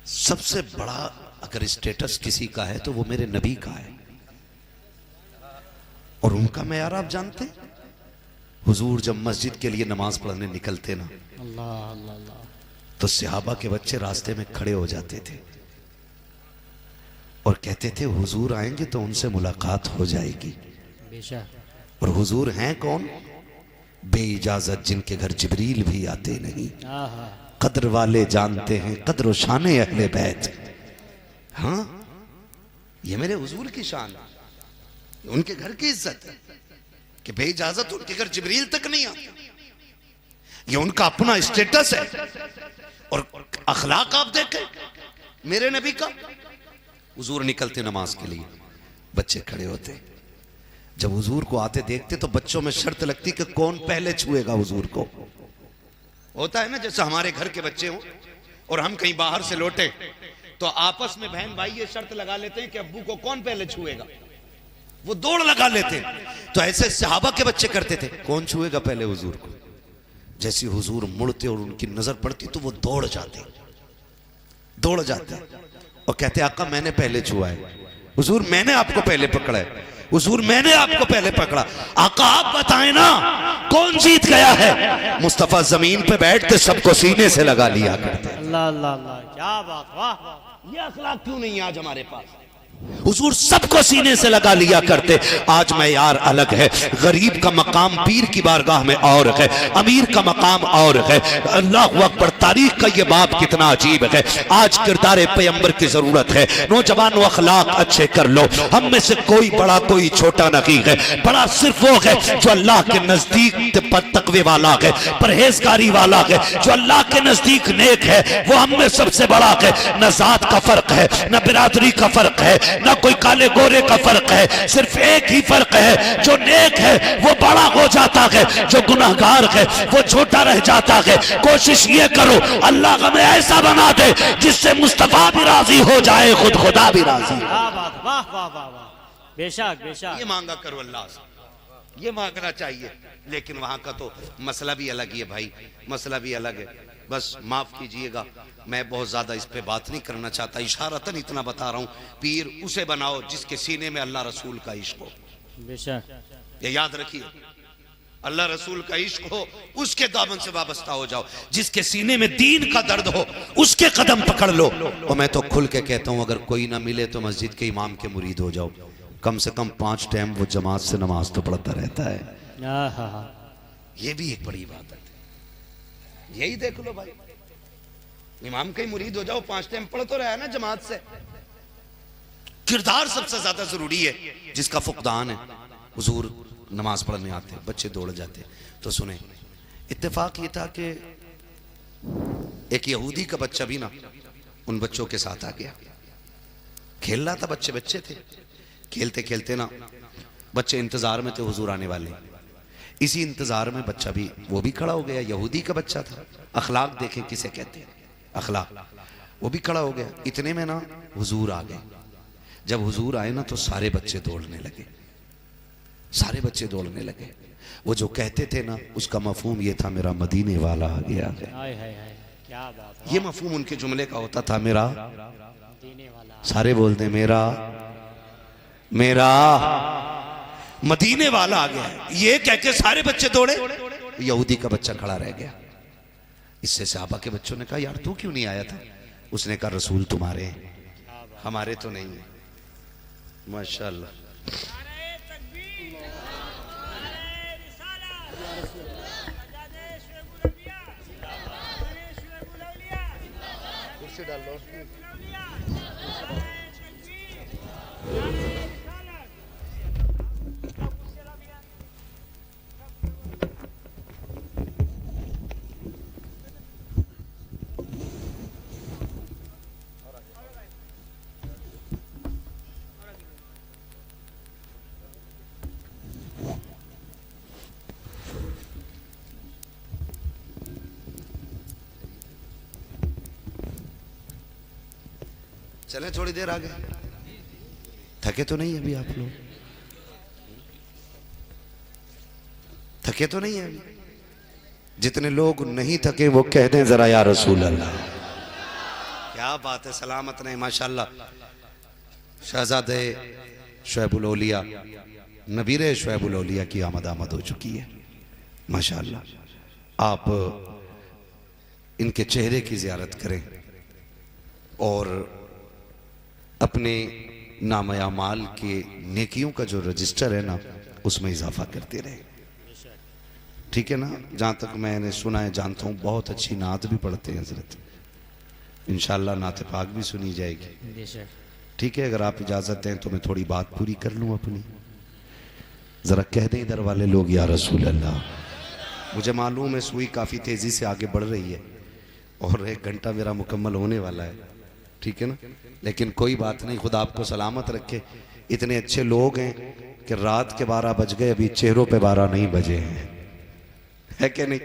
सबसे बड़ा अगर स्टेटस किसी का है तो वो मेरे नबी का है। और उनका मेयार आप जानते, हुजूर जब मस्जिद के लिए नमाज पढ़ने निकलते ना, अल्लाह अल्लाह, तो सहाबा के बच्चे रास्ते में खड़े हो जाते थे और कहते थे हुजूर आएंगे तो उनसे मुलाकात हो जाएगी। और हुजूर हैं कौन? बेइजाजत जिनके घर जिब्रील भी आते नहीं। कद्र वाले जानते हैं कद्र शान अहले बैत। हाँ, ये मेरे हुजूर की शान, उनके घर की इज्जत है कि बेइजाजत उनके घर जिब्रील तक नहीं आते। ये उनका अपना स्टेटस है। और अखलाक आप देखें मेरे नबी का। हुजूर निकलते नमाज के लिए, बच्चे खड़े होते। जब हुजूर को आते देखते तो बच्चों में शर्त लगती कि कौन पहले छुएगा हुजूर को। होता है ना जैसे हमारे घर के बच्चे हों और हम कहीं बाहर से लौटे तो आपस में बहन भाई ये शर्त लगा लेते हैं कि अब्बू को कौन पहले छुएगा। वो दौड़ लगा लेते। तो ऐसे सहाबा के बच्चे करते थे। कौन छुएगा पहले हुजूर को? जैसे हुजूर मुड़ते और उनकी नजर पड़ती तो वो दौड़ जाते और कहते आका मैंने पहले छुआ है, हुजूर मैंने आपको पहले पकड़ा है, हुजूर मैंने आपको पहले पकड़ा। आका आप बताएं ना कौन जीत गया है? मुस्तफा जमीन पे बैठते सबको सीने से लगा लिया करते। अल्लाह अल्लाह अल्लाह, क्या बात, वाह वाह। ये अखलाक क्यों नहीं है आज हमारे पास? हुजूर सबको सीने से लगा लिया करते। आज मैं यार अलग है। गरीब का मकाम पीर की बारगाह में और है, अमीर का मकाम और है। अल्लाह अकबर, तारीख का ये बाब कितना अजीब है। आज किरदार पैगंबर की जरूरत है। नौजवानों अखलाक अच्छे कर लो। हम में से कोई बड़ा कोई छोटा नहीं है। बड़ा सिर्फ वो है जो अल्लाह के नजदीक तकवे वाला है, परहेजगारी वाला है, जो अल्लाह के नजदीक नेक है। वो हम में सबसे बड़ा है। न जात का फर्क है, न बिरादरी का फर्क है, ना कोई काले गोरे का फर्क है। सिर्फ एक ही फर्क है, जो नेक है वो बड़ा हो जाता है, जो गुनाहगार है वो छोटा रह जाता है। कोशिश ये करो अल्लाह हमें ऐसा बना दे जिससे मुस्तफा भी राजी हो जाए, खुद खुदा भी राजी। वाह वाह वाह वाह, बेशक बेशक। ये मांगा करो अल्लाह से, ये मांगना चाहिए। लेकिन वहां का तो मसला भी अलग ही है भाई, मसला भी अलग है। बस माफ कीजिएगा, मैं बहुत ज्यादा इस पे बात नहीं करना चाहता। इशारतन इतना बता रहा हूं, पीर उसे बनाओ जिसके सीने में अल्लाह रसूल का इश्क हो। बेशक, ये याद रखिए, अल्लाह रसूल का इश्क हो, उसके दामन से वाबस्ता हो जाओ। जिसके सीने में दीन का दर्द हो उसके कदम पकड़ लो। और मैं तो खुल के कहता हूं, अगर कोई ना मिले तो मस्जिद के इमाम के मुरीद हो जाओ। कम से कम 5 टाइम वो जमात से नमाज तो पढ़ता रहता है। ये भी एक बड़ी बात है। यही देख लो भाई, इमाम का ही मुरीद हो जाओ, 5 टाइम पढ़ तो रहा है ना जमात से। किरदार सबसे ज्यादा जरूरी है। जिसका फुकदान है, हुजूर नमाज पढ़ने आते, बच्चे दौड़ जाते। तो सुने, इत्तेफाक ये था कि एक यहूदी का बच्चा भी ना उन बच्चों के साथ आ गया। खेल रहा था, बच्चे बच्चे थे। खेलते खेलते ना बच्चे इंतजार में थे हुजूर आने वाले। इसी इंतजार में बच्चा भी, वो भी खड़ा हो गया। यहूदी का बच्चा था। अखलाक देखें किसे कहते हैं, अखलाक। वो भी खड़ा हो गया। इतने में ना हुजूर आ गए। जब हुजूर आए ना तो सारे बच्चे दौड़ने लगे, सारे बच्चे दौड़ने लगे। वो जो कहते थे ना उसका मफहूम ये था, मेरा मदीने वाला आ गया है। क्या बात, ये मफहूम उनके जुमले का होता था, मेरा मदीने वाला। सारे बोलते मेरा मेरा मदीने वाला आ गया। ये कह के सारे बच्चे दौड़े, यहूदी का बच्चा खड़ा रह गया। इससे सहाबा के बच्चों ने कहा, यार तू क्यों नहीं आया था? उसने कहा, रसूल तुम्हारे हैं, हमारे तो नहीं है। माशाअल्लाह। कुर्सी डाल लो। चलें थोड़ी देर आगे। थके तो नहीं अभी आप लोग? थके तो नहीं है अभी? जितने लोग नहीं थके वो कह दें जरा, या रसूल अल्लाह। क्या बात है, सलामत नहीं माशाल्लाह। शहजादे शुएबुल औलिया, नबीरे शुएबुल औलिया की आमद हो चुकी है माशाल्लाह। आप इनके चेहरे की जियारत करें और अपने नाम-ए-आमाल के नेकियों का जो रजिस्टर है ना उसमें इजाफा करते रहे, ठीक है ना। जहाँ तक मैंने सुना है, जानता हूँ, बहुत अच्छी नात भी पढ़ते हैं हजरत। इंशाअल्लाह नात पाक भी सुनी जाएगी, ठीक है। अगर आप इजाज़त दें तो मैं थोड़ी बात पूरी कर लूँ अपनी। ज़रा कह दें इधर वाले लोग, या रसूल अल्लाह। मुझे मालूम है सुई काफ़ी तेज़ी से आगे बढ़ रही है और 1 घंटा मेरा मुकम्मल होने वाला है, ठीक है ना। लेकिन कोई बात नहीं, खुदा आपको सलामत रखे। इतने अच्छे लोग हैं कि रात के 12 बज गए, अभी चेहरों पे 12 नहीं बजे हैं, है कि नहीं?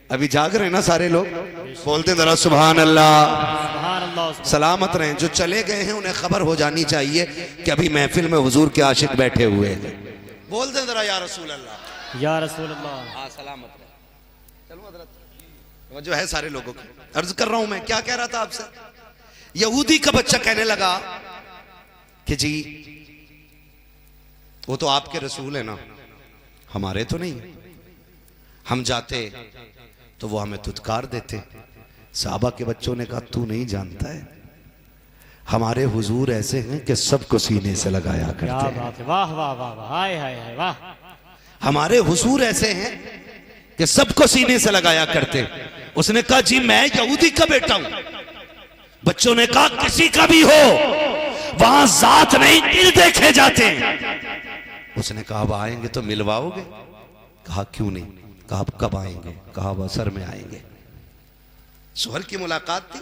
अभी जाग रहे हैं ना सारे लोग? बोलते जरा सुभान अल्लाह। सलामत रहें। जो चले गए हैं उन्हें खबर हो जानी चाहिए कि अभी महफिल में हुजूर के आशिक बैठे हुए हैं। बोल दें जरा या रसूल अल्लाह, या रसूल अल्लाह। हाँ सलामत रहे। चलो हजरत, वो जो है सारे लोगों की अर्ज कर रहा हूं मैं। क्या कह रहा था आपसे? यहूदी का बच्चा कहने लगा कि जी वो तो आपके रसूल है ना, हमारे तो नहीं। हम जाते तो वो हमें धुतकार देते। साहबा के बच्चों ने कहा तू नहीं जानता है, हमारे हुजूर ऐसे हैं कि सबको सीने से लगाया करते हैं। वाह वाह वाह वाह, हाय हाय हाय वाह। हमारे हुजूर ऐसे हैं कि सबको सीने से लगाया करते। उसने कहा जी मैं यहूदी का बेटा हूं। बच्चों ने कहा किसी का भी हो, वहां जात नहीं दिल देखे जाते हैं। उसने कहा अब आएंगे तो मिलवाओगे? कहा क्यों नहीं। कहा अब कब आएंगे? कहा अब असर में आएंगे। सुहर की मुलाकात थी,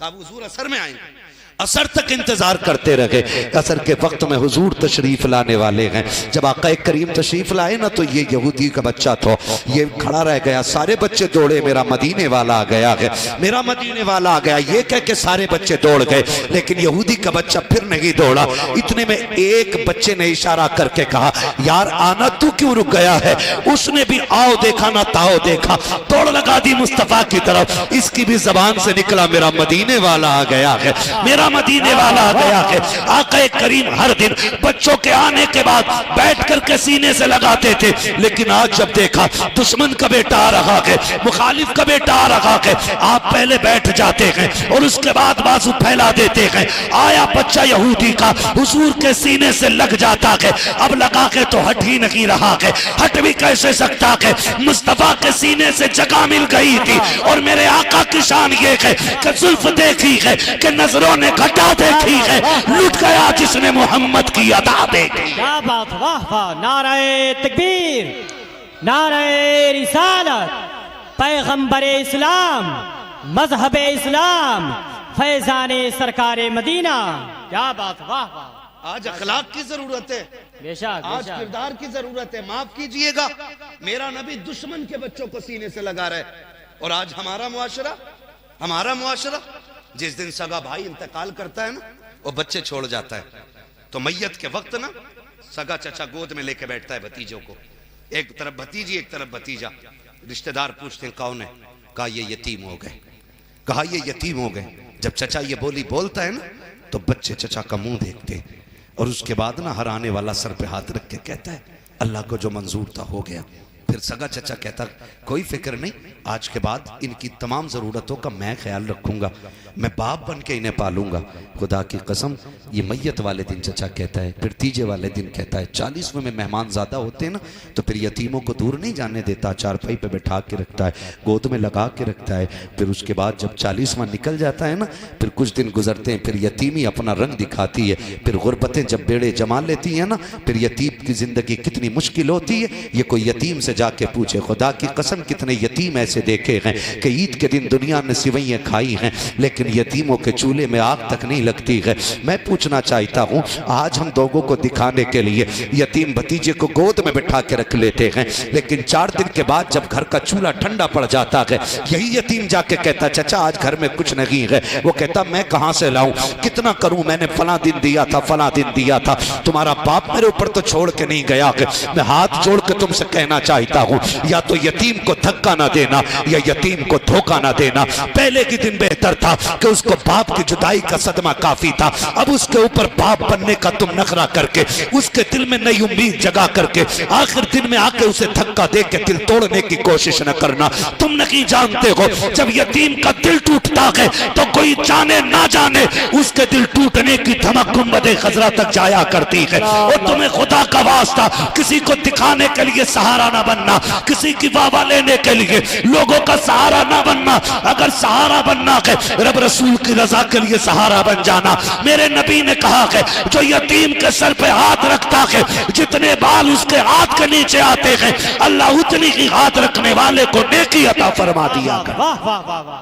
कहा हुजूर असर में आएंगे। असर तक इंतजार करते रहे। असर के वक्त में हुजूर तशरीफ लाने वाले हैं। जब आका करीम तशरीफ लाए ना तो ये यहूदी का बच्चा था, ये खड़ा रह गया। सारे बच्चे दौड़े, मेरा मदीने वाला आ गया है, मेरा मदीने वाला आ गया, ये कह के सारे बच्चे दौड़ गए। लेकिन यहूदी का बच्चा फिर नहीं दौड़ा। इतने में एक बच्चे ने इशारा करके कहा यार आना तू क्यों रुक गया है? उसने भी आओ देखा ना ताओ देखा, दौड़ लगा दी मुस्तफा की तरफ। इसकी भी जबान से निकला मेरा मदीने वाला आ गया है, मेरा मदीने वाला आ गया है। आका करीम हर दिन बच्चों के आने के बाद बैठ करके सीने से लगाते थे। लेकिन आज जब देखा दुश्मन का बेटा आ रहा है, मुखालिफ का बेटा आ रहा है, आप पहले बैठ जाते हैं और उसके बाद बाजू फैला देते हैं। आया बच्चा यहूदी का, हुजूर के सीने से लग जाता है। अब लगा के तो हट ही नहीं रहा है, हट भी कैसे सकता है? मुस्तफा के सीने से जगह मिल गई थी। और मेरे आका की शान ये है कि जुल्फ देखी है कि नजरों ने घटा देखी है, लुट गया जिसने मोहम्मद की अदा देखी। क्या बात, वाह वाह। नारे तकबीर, नारे रिसालत, पैगंबरे इस्लाम, मजहबे इस्लाम, फैजाने सरकारे मदीना। क्या बात, वाह वाह। आज अखलाक की जरूरत है, बेशक, आज किरदार की जरूरत है। माफ कीजिएगा, मेरा नबी दुश्मन के बच्चों को सीने से लगा रहे। और आज हमारा मुआशरा जिस दिन सगा भाई इंतकाल करता है ना, वो बच्चे छोड़ जाता है, तो मैयत के वक्त ना सगा चचा गोद में लेके बैठता है भतीजों को। एक तरफ भतीजी, एक तरफ भतीजा। रिश्तेदार पूछते हैं कौन है? कहा ये यतीम हो गए। कहा ये यतीम हो गए। जब चचा ये बोली बोलता है ना तो बच्चे चचा का मुंह देखते हैं। और उसके बाद ना हर आने वाला सर पे हाथ रख के कहता है अल्लाह को जो मंजूर था हो गया। फिर सगा चचा कहता कोई फिक्र नहीं, आज के बाद इनकी तमाम ज़रूरतों का मैं ख्याल रखूंगा, मैं बाप बन के इन्हें पालूंगा। खुदा की कसम ये मैयत वाले दिन चचा कहता है, फिर तीजे वाले दिन कहता है। 40वें में मेहमान ज़्यादा होते हैं ना तो फिर यतीमों को दूर नहीं जाने देता, चारपाई पे बैठा के रखता है, गोद में लगा के रखता है। फिर उसके बाद जब 40वां निकल जाता है ना, फिर कुछ दिन गुजरते हैं, फिर यतीमी अपना रंग दिखाती है। फिर गुर्बतें जब बेड़े जमा लेती हैं ना, फिर यतीम की ज़िंदगी कितनी मुश्किल होती है ये कोई यतीम से जाके पूछे। खुदा की कसम कितने यतीम ऐसे देखे हैं कि ईद के दिन दुनिया ने सिवैयाँ खाई हैं लेकिन यतीमों के चूल्हे में आग तक नहीं लगती है। मैं पूछना चाहता हूँ, आज हम लोगों को दिखाने के लिए यतीम भतीजे को गोद में बिठा के रख लेते हैं, लेकिन 4 दिन के बाद जब घर का चूल्हा ठंडा पड़ जाता है, यही यतीम जाके कहता चचा आज घर में कुछ नहीं है। वो कहता मैं कहाँ से लाऊं, कितना करूं, मैंने फला दिन दिया था, फला दिन दिया था, तुम्हारा बाप मेरे ऊपर तो छोड़ के नहीं गया है। मैं हाथ जोड़ के तुमसे कहना चाहता हूँ, या तो यतीम को धक्का ना देना या यतीम को धोखा ना देना। पहले के दिन बेहतर था कि उसको बाप की जुदाई का सदमा काफी था, अब उसके ऊपर बाप बनने का तुम नखरा करके उसके दिल में नई उम्मीद जगा करके आखिर दिन में आके उसे धक्का दे के दिल तोड़ने की कोशिश न करना। तुम नहीं जानते हो जब यतीम का दिल टूटता है तो कोई जाने ना जाने उसके दिल टूटने की धमक गुंबदे खजरा तक जाया करती है। और तुम्हें खुदा का वास्ता किसी को दिखाने के लिए सहारा ना बनना, किसी की वाह लेने के लिए लोगों का सहारा ना बनना। अगर सहारा बनना है रब रसूल की रजा के लिए सहारा बन जाना। मेरे नबी ने कहा है जो यतीम के सर पे हाथ रखता है जितने बाल उसके हाथ के नीचे आते हैं अल्लाह उतनी ही हाथ रखने वाले को नेकी अता फरमा दिया। वाह वाह वाह वाह,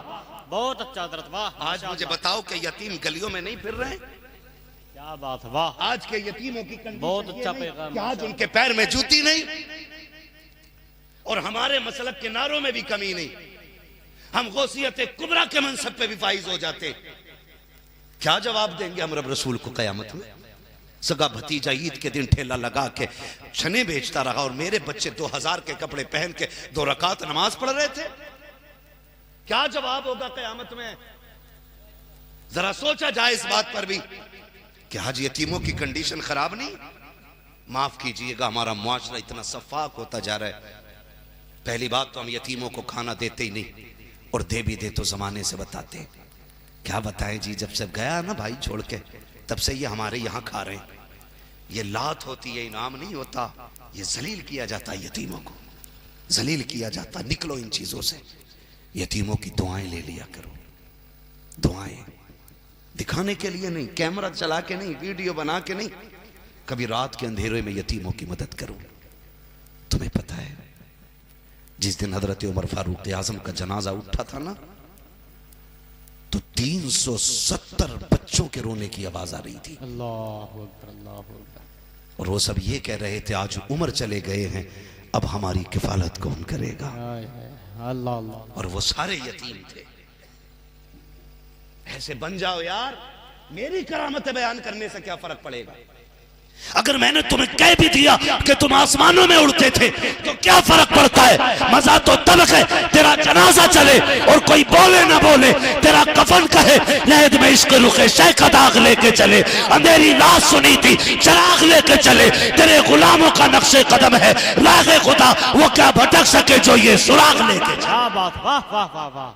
बहुत अच्छा हजरत, वाह। आज मुझे बताओ कि यतीम गलियों में नहीं फिर रहे हैं? क्या बात, वाह। आज के यतीमों की कंडीशन बहुत अच्छा पैगाम, कि आज उनके पैर में जूती नहीं और हमारे मसलक के नारों में भी कमी नहीं। हम गौसियत कुबरा के मनसब पे भी फाइज हो जाते, क्या जवाब देंगे हम रब रसूल को कयामत में? सगा भतीजा ईद के दिन ठेला लगा के छने बेचता रहा और मेरे बच्चे 2000 के कपड़े पहन के 2 रकात नमाज पढ़ रहे थे। क्या जवाब होगा कयामत में? जरा सोचा जाए इस बात पर भी कि आज यतीमों की कंडीशन खराब नहीं? माफ कीजिएगा, हमारा मुआशरा इतना सफाक होता जा रहा है। पहली बात तो हम यतीमों को खाना देते ही नहीं, और दे भी दे तो जमाने से बताते। क्या बताएं जी, जब से गया ना भाई छोड़ के, तब से ये हमारे यहाँ खा रहे हैं। ये लात होती है, इनाम नहीं होता। ये जलील किया जाता है, यतीमों को जलील किया जाता। निकलो इन चीजों से। यतीमों की दुआएं ले लिया करो, दुआएं दिखाने के लिए नहीं, कैमरा चला के नहीं, वीडियो बना के नहीं। कभी रात के अंधेरे में यतीमों की मदद करो। तुम्हें पता है जिस दिन हजरत उमर फारूक आजम का जनाजा उठा था ना, तो 370 बच्चों के रोने की आवाज आ रही थी। अल्लाहु अकबर, अल्लाहु अकबर। और वो सब ये कह रहे थे आज उमर चले गए हैं, अब हमारी किफालत कौन करेगा? अल्लाह अल्लाह। और वो सारे यतीम थे। ऐसे बन जाओ यार, मेरी करामतें बयान करने से क्या फर्क पड़ेगा? अगर मैंने तुम्हें कह भी दिया कि तुम आसमानों में उड़ते थे तो क्या फर्क पड़ता है? मजा तो तब है तेरा जनाजा चले और कोई बोले ना बोले, तेरा कफन कहे लहद में इश्क रुखे शय का दाग लेके चले, अंधेरी रात सुनी थी चराग लेके चले, तेरे गुलामों का नक्शे कदम है रागे खुदा, वो क्या भटक सके जो ये सुराग लेके चले। क्या बात, वाह वाह वाह वाह,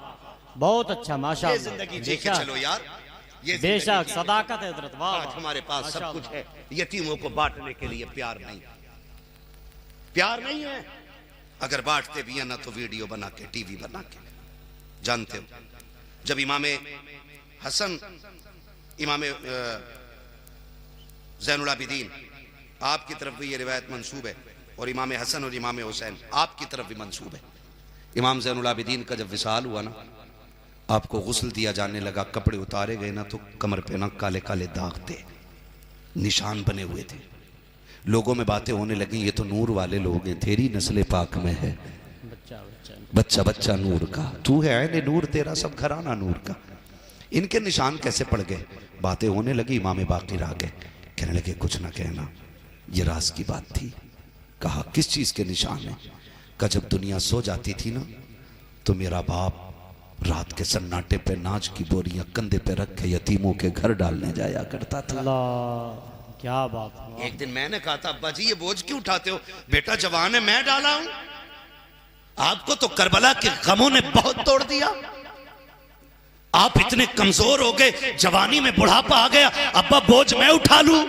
बहुत अच्छा, माशाअल्लाह। जिंदगी जी के चलो यार, ये बेशक सदाकत है हजरत, वाह आज हमारे पास सब कुछ है, यतीमों को बांटने के लिए प्यार नहीं, प्यार नहीं है। अगर बांटते भी है ना तो वीडियो बना के, टीवी बना के। जानते हो जब इमाम हसन, इमाम ज़ैनुल आबिदीन, आपकी तरफ भी ये रिवायत मंसूब है, और इमाम हसन और इमाम हुसैन आपकी तरफ भी मंसूब है। इमाम ज़ैनुल आबिदीन का जब विसाल हुआ ना, आपको गुस्ल दिया जाने लगा, कपड़े उतारे गए ना तो कमर पे ना काले काले दाग थे, निशान बने हुए थे। लोगों में बातें होने लगी, ये तो नूर वाले लोग हैं, तेरी नस्ल पाक में है बच्चा बच्चा नूर का, तू है ऐने नूर, तेरा सब घराना नूर का। इनके निशान कैसे पड़ गए? बातें होने लगी, इमाम बाकिर आ गए, कहने लगे कुछ ना कहना, ये राज की बात थी। कहा किस चीज के निशान है? कहा जब दुनिया सो जाती थी ना तो मेरा बाप रात के सन्नाटे पे नाच की बोरियां कंधे पे रख के यतीमों के घर डालने जाया करता था। अल्लाह, क्या बात। एक दिन मैंने कहा था अब्बा जी ये बोझ क्यों उठाते हो? बेटा जवान है, मैं डाला हूं। आपको तो करबला के गमों ने बहुत तोड़ दिया, आप इतने कमजोर हो गए, जवानी में बुढ़ापा आ गया, अब्बा बोझ मैं उठा लूं।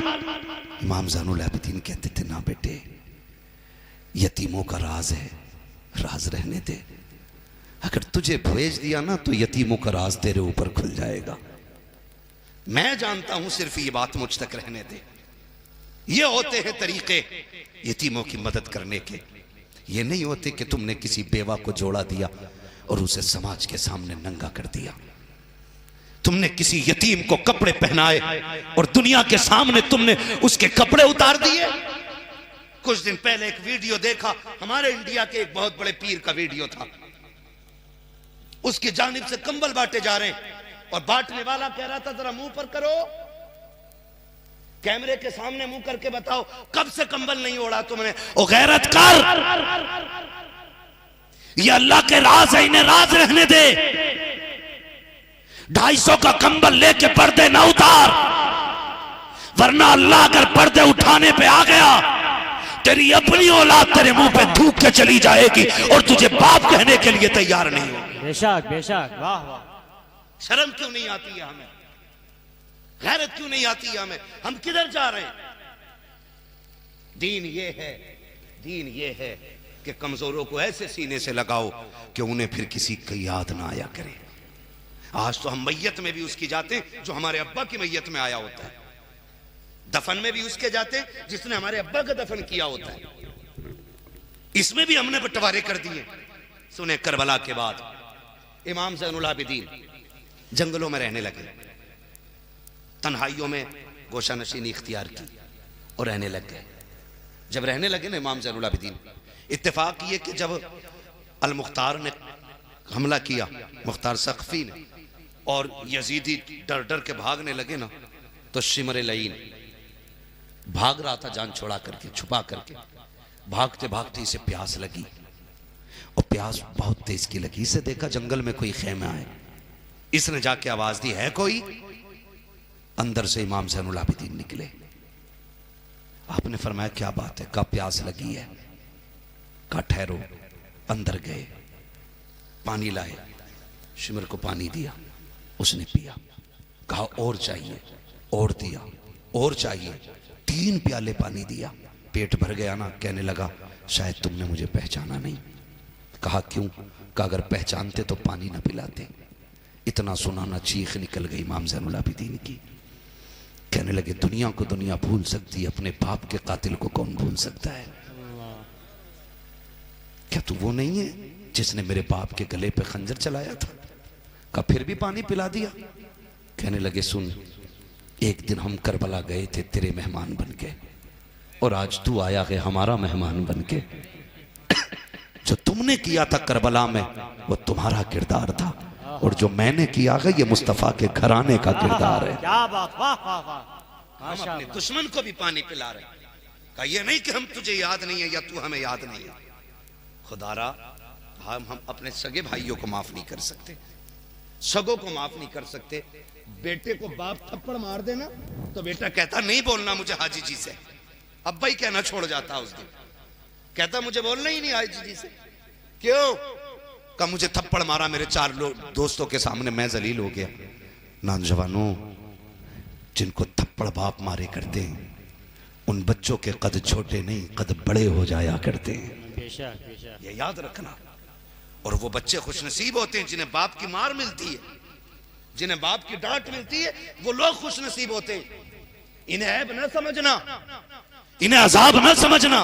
इमाम ज़ैनुल आबिदीन कहते थे ना बेटे, यतीमों का राज है, राज रहने दे। अगर तुझे भेज दिया ना तो यतीमों का राज तेरे ऊपर खुल जाएगा। मैं जानता हूं, सिर्फ ये बात मुझ तक रहने दे। ये होते हैं तरीके यतीमों की मदद करने के। ये नहीं होते कि तुमने किसी बेवा को जोड़ा दिया और उसे समाज के सामने नंगा कर दिया। तुमने किसी यतीम को कपड़े पहनाए और दुनिया के सामने तुमने उसके कपड़े उतार दिए। कुछ दिन पहले एक वीडियो देखा, हमारे इंडिया के एक बहुत बड़े पीर का वीडियो था, उसकी जानिब से कंबल बांटे जा रहे हैं और बांटने वाला कह रहा था जरा मुंह पर करो, कैमरे के सामने मुंह करके बताओ कब से कंबल नहीं ओढ़ा तुमने। ओ गैरत कर, ये अल्लाह के राज है, इन्हें राज रहने दे। 250 का कंबल लेके पर्दे ना उतार, वरना अल्लाह अगर पर्दे उठाने पे आ गया तेरी अपनी औलाद तेरे मुंह पे थूक के चली जाएगी और तुझे बाप कहने के लिए तैयार नहीं हो। बेशक बेशक, वाह वाह। शर्म क्यों नहीं आती है हमें? गैरत क्यों नहीं आती है हमें? हम किधर जा रहे हैं? दीन ये है, दीन ये है कि कमजोरों को ऐसे सीने से लगाओ कि उन्हें फिर किसी की याद ना आया करे। आज तो हम मैयत में भी उसकी जाते हैं जो हमारे अब्बा की मैयत में आया होता है, दफन में भी उसके जाते हैं जिसने हमारे अब्बा का दफन किया होता है। इसमें भी हमने बंटवारे कर दिए। सुने, करबला के बाद इमाम ज़ैनुल आबिदीन जंगलों में रहने लगे, तन्हाइयों में गोशा नशीनी इख्तियार की और रहने लग गए। जब रहने लगे ना इमाम ज़ैनुल आबिदीन, इत्तेफाक ये कि जब अल मुख्तार ने हमला किया, मुख्तार सक़फ़ी ने, और यजीदी डर डर के भागने लगे ना, तो शिमर लईन भाग रहा था जान छोड़ा करके, छुपा करके। भागते भागते इसे प्यास लगी, और प्यास बहुत तेज की लगी। इसे देखा जंगल में कोई खेमा है, इसने जाके आवाज दी, है कोई? अंदर से इमाम ज़ैनुल आबिदीन निकले। आपने फरमाया क्या बात है? कहा प्यास लगी है। कहा ठहरो। अंदर गए, पानी लाए, शिमर को पानी दिया, उसने पिया। कहा और चाहिए, और दिया, और चाहिए। 3 प्याले पानी दिया, पेट भर गया ना। कहने लगा शायद तुमने मुझे पहचाना नहीं। कहा क्यों? कहा अगर पहचानते तो पानी ना पिलाते। इतना सुनाना चीख निकल गई इमाम ज़ैनुल आबिदीन की। कहने लगे दुनिया को दुनिया भूल सकती है, अपने बाप के कातिल को कौन भूल सकता है? क्या तू वो नहीं है जिसने मेरे बाप के गले पे खंजर चलाया था? का फिर भी पानी पिला दिया। कहने लगे सुन, एक दिन हम करबला गए थे तेरे मेहमान बन के, और आज तू आया है हमारा मेहमान बन के। जो तुमने किया था करबला में वो तुम्हारा किरदार था, और जो मैंने किया है ये मुस्तफा के घराने का किरदार है। क्या बात, वाह वाह वाह। हम अपने दुश्मन को भी पानी पिला रहे हैं। कहा ये नहीं कि हम तुझे याद नहीं है या तू हमें याद नहीं है। खुदारा हम अपने सगे भाइयों को माफ नहीं कर सकते, सगों को माफ नहीं कर सकते। बेटे को बाप थप्पड़ मार देना तो बेटा कहता नहीं बोलना मुझे हाजी जी से, अब्बा ही कहना छोड़ जाता उस दिन। कहता मुझे बोलना ही नहीं हाजी जी से। क्यों? का मुझे थप्पड़ मारा मेरे 4 दोस्तों के सामने, मैं जलील हो गया। नौजवानों, जिनको थप्पड़ बाप मारे करते हैं उन बच्चों के कद छोटे नहीं, कद बड़े हो जाया करते हैं। ये याद रखना। और वो बच्चे खुशनसीब होते हैं जिन्हें बाप की मार मिलती है, जिन्हें बाप की डांट मिलती है, वो लोग खुशनसीब होते हैं। इन्हें ऐब न समझना, इन्हें अजाब न समझना,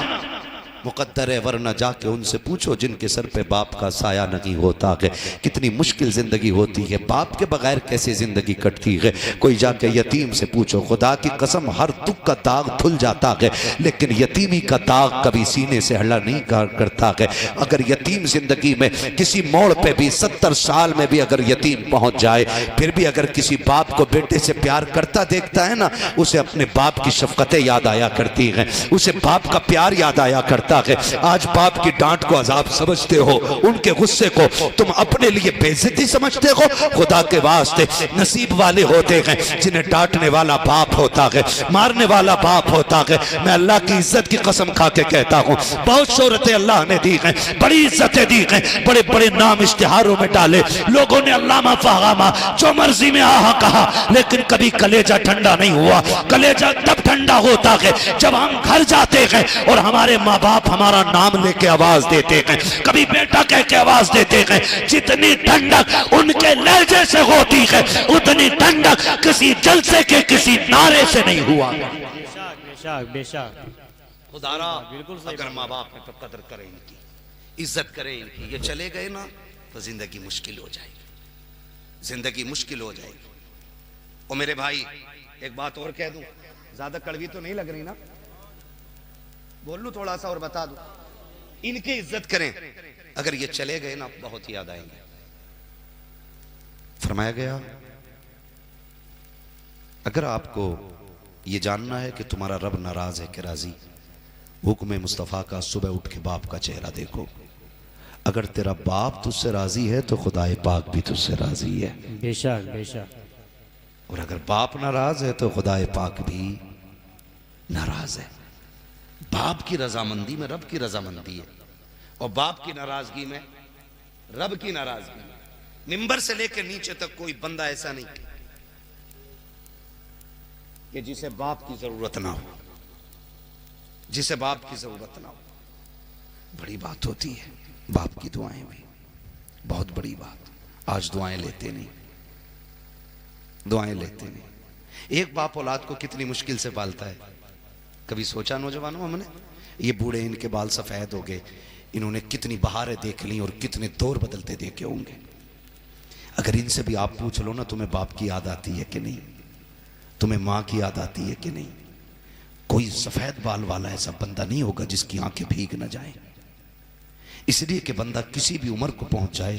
मुकद्दर है। वरना जाके उनसे पूछो जिनके सर पे बाप का साया नहीं होता है, कितनी मुश्किल जिंदगी होती है, बाप के बगैर कैसे जिंदगी कटती है। कोई जाके यतीम से पूछो, खुदा की कसम हर दुख का दाग धुल जाता है, लेकिन यतीमी का दाग कभी सीने से हल्ला नहीं करता है। अगर यतीम जिंदगी में किसी मोड़ पे भी 70 साल में भी अगर यतीम पहुंच जाए, फिर भी अगर किसी बाप को बेटे से प्यार करता देखता है ना, उसे अपने बाप की शफकतें याद आया करती हैं, उसे बाप का प्यार याद आया करता है। आज बाप की डांट को अजाब समझते हो, उनके गुस्से को तुम अपने लिए बेइज्जती समझते हो। खुदा के वास्ते नसीब वाले होते हैं जिन्हें डांटने वाला बाप होता है, मारने वाला बाप होता है। मैं अल्लाह की इज्जत की कसम खा के कहता हूँ, बहुत शोहरतें अल्लाह ने दी हैं, बड़ी इज्जतें दी हैं, बड़े बड़े नाम इश्तिहारों में डाले, लोगों ने अल्लामा फहामा जो मर्जी में आहा कहा, लेकिन कभी कलेजा ठंडा नहीं हुआ। कलेजा तब ठंडा होता है जब हम घर जाते हैं और हमारे माँ बाप हमारा नाम लेके आवाज देते हैं, कभी बेटा कह के आवाज देते हैं। जितनी ठंडक उनके लहजे से होती है, उतनी ठंडक किसी जलसे के किसी नारे से नहीं हुआ। बेशक बेशक। खुदारा अगर माँ बाप में तो कदर करें, इनकी इज्जत करें इनकी। ये चले गए ना तो जिंदगी मुश्किल हो जाएगी, जिंदगी मुश्किल हो जाएगी। और मेरे भाई एक बात और कह दूं, ज्यादा कड़वी तो नहीं लग रही ना, बोल लूं थोड़ा सा और बता दूं। इनकी इज्जत करें, अगर ये चले गए ना बहुत याद आएंगे। फरमाया गया अगर आपको ये जानना है कि तुम्हारा रब नाराज है कि राजी, हुक्म मुस्तफ़ा का सुबह उठ के बाप का चेहरा देखो। अगर तेरा बाप तुझसे राजी है तो खुदाए पाक भी तुझसे राजी है। बेशक बेशक। और अगर बाप नाराज है तो खुदाए पाक भी नाराज है। बाप की रजामंदी में रब की रजामंदी है, और बाप की नाराजगी में रब की नाराजगी। मिंबर से लेकर नीचे तक कोई बंदा ऐसा नहीं कि जिसे बाप की जरूरत ना हो, जिसे बाप की जरूरत ना हो। बड़ी बात होती है बाप की दुआएं भी, बहुत बड़ी बात। आज दुआएं लेते नहीं, दुआएं लेते नहीं। एक बाप औलाद को कितनी मुश्किल से पालता है। कभी सोचा नौजवानों हमने, ये बूढ़े इनके बाल सफेद हो गए, इन्होंने कितनी बहारें देख ली और कितने दौर बदलते देखे होंगे। अगर इनसे भी आप पूछ लो ना, तुम्हें बाप की याद आती है कि नहीं, तुम्हें माँ की याद आती है कि नहीं, कोई सफेद बाल वाला ऐसा बंदा नहीं होगा जिसकी आंखें भीग न जाए। इसलिए कि बंदा किसी भी उम्र को पहुंच जाए,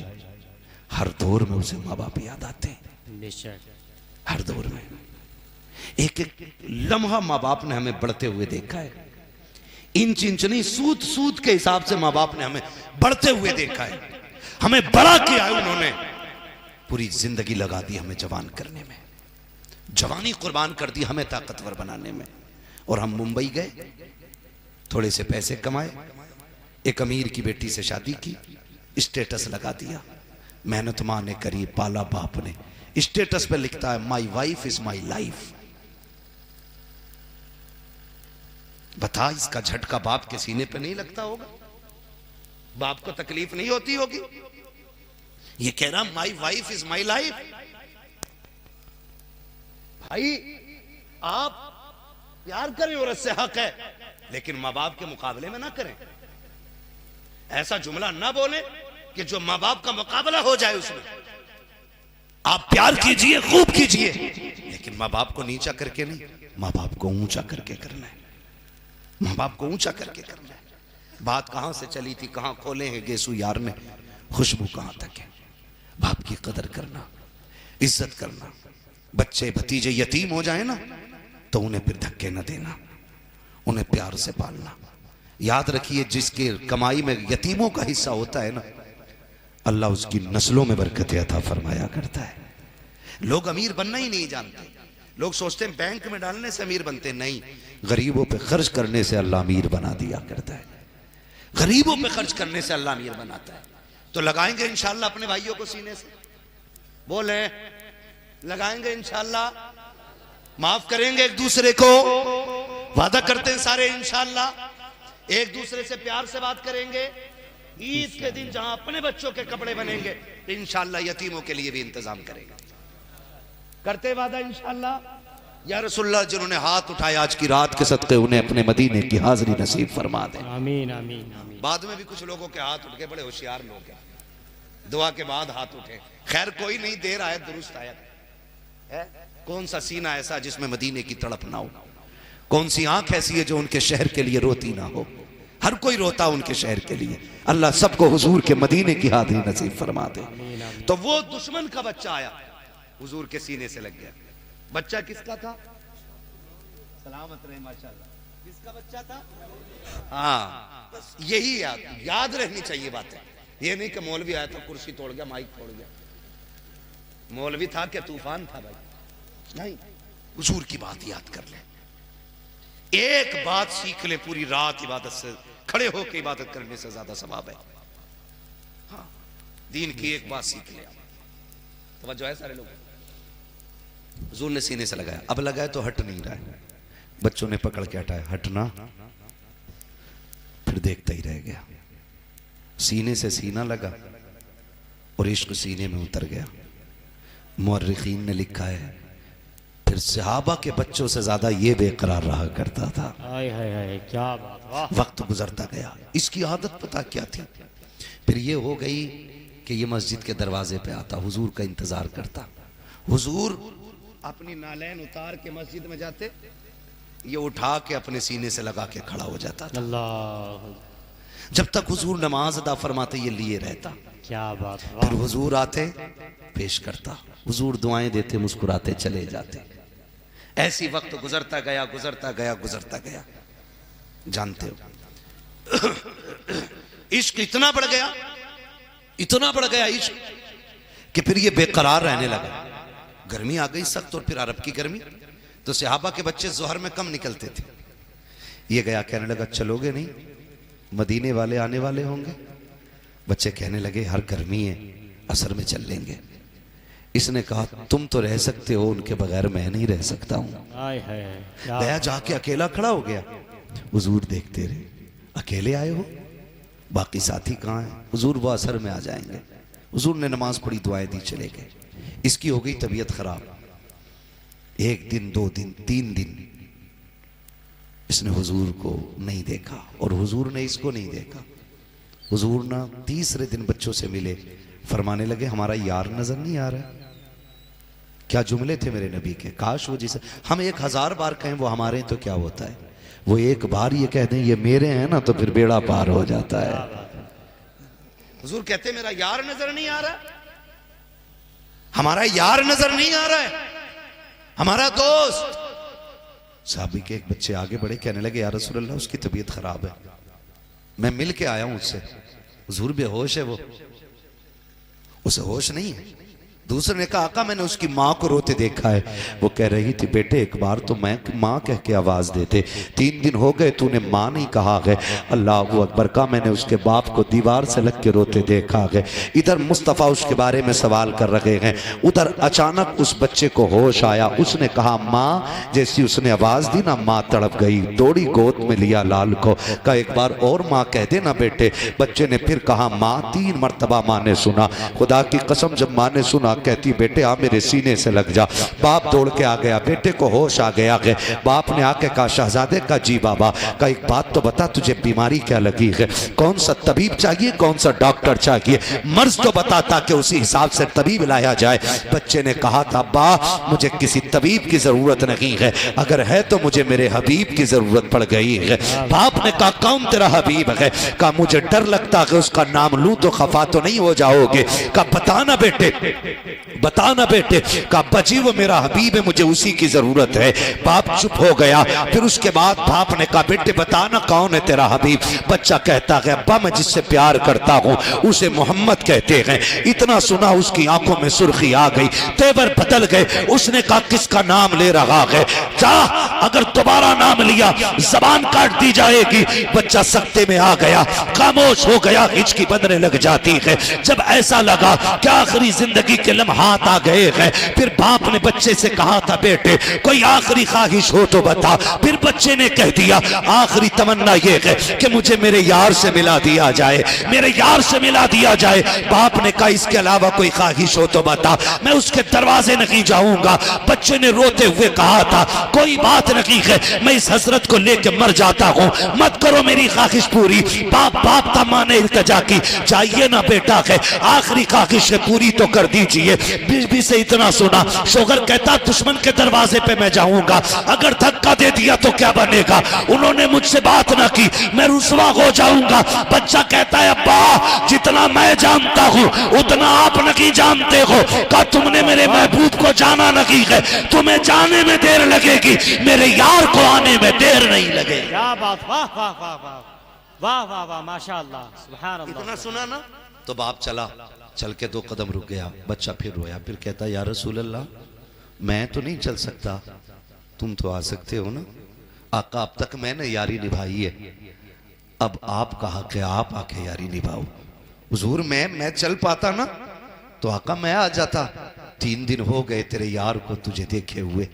हर दौर में उसे माँ बाप याद आते हैं, बेशक। हर दौर में। एक एक लम्हा माँ बाप ने हमें बढ़ते हुए देखा है, इंच इंच नहीं, सूत सूत के हिसाब से माँ बाप ने हमें बढ़ते हुए देखा है। हमें बड़ा किया है उन्होंने, पूरी जिंदगी लगा दी हमें जवान करने में, जवानी कुर्बान कर दी हमें ताकतवर बनाने में। और हम मुंबई गए, थोड़े से पैसे कमाए, एक अमीर की बेटी से शादी की, स्टेटस लगा दिया। मेहनत मां ने करी, पाला बाप ने। स्टेटस पे लिखता है my wife is my life. बता, इसका झटका बाप के सीने पे नहीं लगता होगा? बाप को तकलीफ नहीं होती होगी? ये कह रहा my wife is my life. भाई आप प्यार करें, औरत से हक है, लेकिन मां बाप के मुकाबले में ना करें। ऐसा जुमला ना बोले कि जो मां बाप का मुकाबला हो जाए उसमें। आप प्यार कीजिए, खूब कीजिए, लेकिन मां बाप को नीचा करके नहीं, मां बाप को ऊंचा करके करना है। मां बाप को ऊंचा करके करना है। बात कहां से चली थी, कहां खोले हैं गेसू यार ने, खुशबू कहां तक है। बाप की कदर करना, इज्जत करना। बच्चे भतीजे यतीम हो जाए ना तो उन्हें फिर धक्के न देना, उन्हें प्यार से पालना। याद रखिए, जिसके कमाई में यतीमों का हिस्सा होता है ना, अल्लाह उसकी नस्लों में बरकत अता फरमाया करता है। लोग अमीर बनना ही नहीं जानते। लोग सोचते हैं बैंक में डालने से अमीर बनते, नहीं, गरीबों पे खर्च करने से अल्लाह अमीर बना दिया करता है। गरीबों पे खर्च करने से अल्लाह अमीर बनाता है। तो लगाएंगे इंशाल्लाह अपने भाइयों को सीने से, बोले लगाएंगे इंशाल्लाह, माफ करेंगे एक दूसरे को, वादा करते हैं सारे इंशाल्लाह, एक दूसरे से प्यार से बात करेंगे। ईद के दिन जहां अपने बच्चों के कपड़े बनेंगे तो इंशाल्लाह यतीमों के लिए भी इंतजाम करेंगे। करते वादा इंशाल्लाह। या रसूलुल्लाह, जिन्होंने हाथ उठाए आज की रात के सदक़े, उन्हें अपने मदीने की हाजिरी नसीब फरमा दे। आमीन आमीन आमीन। बाद में भी कुछ लोगों के हाथ उठ गए, बड़े होशियार लोग हैं, दुआ के बाद हाथ उठे। खैर कोई नहीं, देर आयत दुरुस्त आयत है। कौन सा सीना ऐसा जिसमें मदीने की तड़प ना हो? कौन सी आंख ऐसी है जो उनके शहर के लिए रोती ना हो? हर कोई रोता उनके शहर के लिए। अल्लाह सबको हुजूर के मदीने की हाजिरी नसीब फरमा दे। तो वो दुश्मन का बच्चा आया, हुजूर के सीने से लग गया। बच्चा किसका था? सलामत रहे माशाल्लाह। किसका बच्चा था? हाँ, बस यही याद रहनी चाहिए बातें। ये नहीं कि मौलवी आया था, कुर्सी तोड़ गया, माइक तोड़ गया। मौलवी था क्या तूफान था भाई? नहीं, हुजूर की बात याद कर ले। एक बात सीख ले, पूरी रात इबादत से खड़े होकर इबादत करने से ज्यादा सवाब है। हाँ, दीन की एक बात सीख ले। तवज्जो है सारे लोग? हुजूर ने सीने से लगाया, अब लगाया तो हट नहीं रहा है। बच्चों ने पकड़ के हटाया, हटना, फिर देखता ही रह गया। सीने से सीना लगा और इश्क सीने में उतर गया। मुअर्रिखीन ने लिखा है, फिर सहाबा के बच्चों से ज्यादा ये बेकरार रहा करता था। हाय हाय हाय, क्या बात, वाह। वक्त गुजरता गया, इसकी आदत पता क्या थी? फिर ये हो गई कि ये मस्जिद के दरवाजे पे आता, हुजूर का इंतजार करता। हुजूर अपनी नालैन उतार के मस्जिद में जाते, ये उठा के अपने सीने से लगा के खड़ा हो जाता था। अल्लाह, जब तक हुजूर नमाज अदा फरमाते ये लिए रहता। क्या बात, फिर वाह। हुजूर आते, पेश करता, हुजूर दुआएं देते, मुस्कुराते चले जाते। ऐसी वक्त गुजरता गया, गुजरता गया, गुजरता गया। जानते हो इश्क इतना बढ़ गया, इतना बढ़ गया इश्क कि फिर ये बेकरार रहने लगा। गर्मी आ गई सख्त, और फिर अरब की गर्मी, तो सहाबा के बच्चे जोहर में कम निकलते थे। ये गया, कहने लगा चलोगे नहीं, मदीने वाले आने वाले होंगे। बच्चे कहने लगे हर गर्मी है, असर में चल लेंगे। इसने कहा तुम तो रह सकते हो, उनके बगैर मैं नहीं रह सकता हूं। हाय हाय, क्या गया, जाके अकेला खड़ा हो गया। हुजूर देखते रहे, अकेले आए हो, बाकी साथी कहाँ हैं? हुजूर वो असर में आ जाएंगे। हुजूर ने नमाज पढ़ी, दुआएं दी, चले गए। इसकी हो गई तबीयत खराब। एक दिन, 2 दिन, 3 दिन इसने हुजूर को नहीं देखा और हुजूर ने इसको नहीं देखा। हुजूर ना तीसरे दिन बच्चों से मिले, फरमाने लगे हमारा यार नजर नहीं आ रहा। क्या जुमले थे मेरे नबी के, काश वो जिसे हम 1000 बार कहें वो हमारे हैं तो क्या होता है, वो एक बार ये कह दें ये मेरे हैं ना तो फिर बेड़ा पार हो जाता है। हुजूर कहते मेरा यार नजर नहीं आ रहा, हमारा यार नजर नहीं आ रहा है, हमारा दोस्त। साहबी के एक बच्चे आगे बढ़े, कहने लगे या रसूल अल्लाह उसकी तबीयत खराब है, मैं मिल के आया हूं उससे, हुजूर बेहोश है, वो उसे होश नहीं है। दूसरे ने कहा आका मैंने उसकी माँ को रोते देखा है। वो कह रही थी बेटे एक बार तो मैं माँ कह के आवाज देते, 3 दिन हो गए तूने माँ नहीं कहा है। अल्लाह अकबर का मैंने उसके बाप को दीवार से लग के रोते देखा है। इधर मुस्तफ़ा उसके बारे में सवाल कर रहे हैं, उधर अचानक उस बच्चे को होश आया, उसने कहा माँ। जैसी उसने आवाज दी ना माँ तड़प गई, दौड़ी गोद में लिया लाल को, कहा एक बार और माँ कह दे ना बेटे। बच्चे ने फिर कहा माँ, 3 मरतबा माँ ने सुना। खुदा की कसम जब माँ ने सुना कहती बेटे आ मेरे सीने से लग जा। बाप दौड़ के आ गया, बेटे को होश आ गया है। बाप ने आके कहा शहजादे का जी बाबा का एक बात तो बता, तुझे बीमारी क्या लगी है, कौन सा तबीब चाहिए, कौन सा डॉक्टर चाहिए, मर्ज तो बता ताकि उसी हिसाब से तबीब लाया जाए। बच्चे ने कहा था अब्बा मुझे किसी तबीब की जरूरत नहीं है, अगर है तो मुझे मेरे हबीब की जरूरत पड़ गई है। बाप ने कहा कौन तेरा हबीब है, कहा मुझे डर लगता है उसका नाम लूं तो खफा तो नहीं हो जाओगे। कहा बताना बेटे, बताना बेटे। कहा बची वो मेरा हबीब है, मुझे उसी की जरूरत है। बाप चुप हो गया। फिर उसके बाद बाप ने कहा बेटे बताना कौन है तेरा हबीब। बच्चा कहता है अब्बा मैं जिससे प्यार करता हूँ उसे मोहम्मद कहते हैं। इतना सुना उसकी आंखों में सुर्खी आ गई, तेवर बदल गए। उसने कहा किसका नाम ले रहा है, जा अगर दोबारा नाम लिया जबान काट दी जाएगी। बच्चा सख्ते में आ गया, खामोश हो गया, हिचकी बंधने लग जाती है। जब ऐसा लगा क्या आखिरी जिंदगी के लम्हात आ गए हैं, फिर बाप ने बच्चे से कहा था बेटे कोई आखिरी ख्वाहिश हो तो बता। फिर बच्चे ने कह दिया आखिरी तमन्ना यह है कि मुझे मेरे यार से मिला दिया जाए, मेरे यार से मिला दिया जाए। बाप ने कहा इसके अलावा कोई ख्वाहिश हो तो बता, मैं उसके दरवाजे नहीं जाऊंगा। बच्चे ने रोते हुए कहा था कोई बात नहीं है, मैं इस हसरत को लेकर मर जाता हूं, मत करो मेरी ख्वाहिश पूरी। बाप था माने इल्तिजा की, चाहिए ना बेटा है आखिरी ख्वाहिश पूरी तो कर दीजिए। बीबी से इतना सुना, शोहर कहता दुश्मन के दरवाजे पे मैं जाऊंगा, अगर धक्का दे दिया तो क्या बनेगा, उन्होंने मुझसे बात ना की मैं रुसवा हो जाऊंगा। बच्चा कहता है अब्बा जितना मैं जानता हूं उतना आप नहीं जानते हो, कहा तुमने मेरे महबूब को जाना नहीं है, तुम्हें जाने में देर लगेगी, मेरे यार को आने में देर नहीं लगेगी। क्या बात, वाह वाह वाह वाह वाह वाह वाह माशाअल्लाह सुभान अल्लाह। इतना सुना ना तो बाप चला, चल के 2 कदम रुक गया। बच्चा फिर रोया, फिर कहता या रसूल अल्लाह मैं तो नहीं चल सकता, तुम तो आ सकते हो ना। आका अब तक मैंने यारी निभाई है, अब आप कहा कि आप आके यारी निभाओ। हुजूर मैं चल पाता ना तो आका मैं आ जाता, 3 दिन हो गए तेरे यार को तुझे देखे हुए,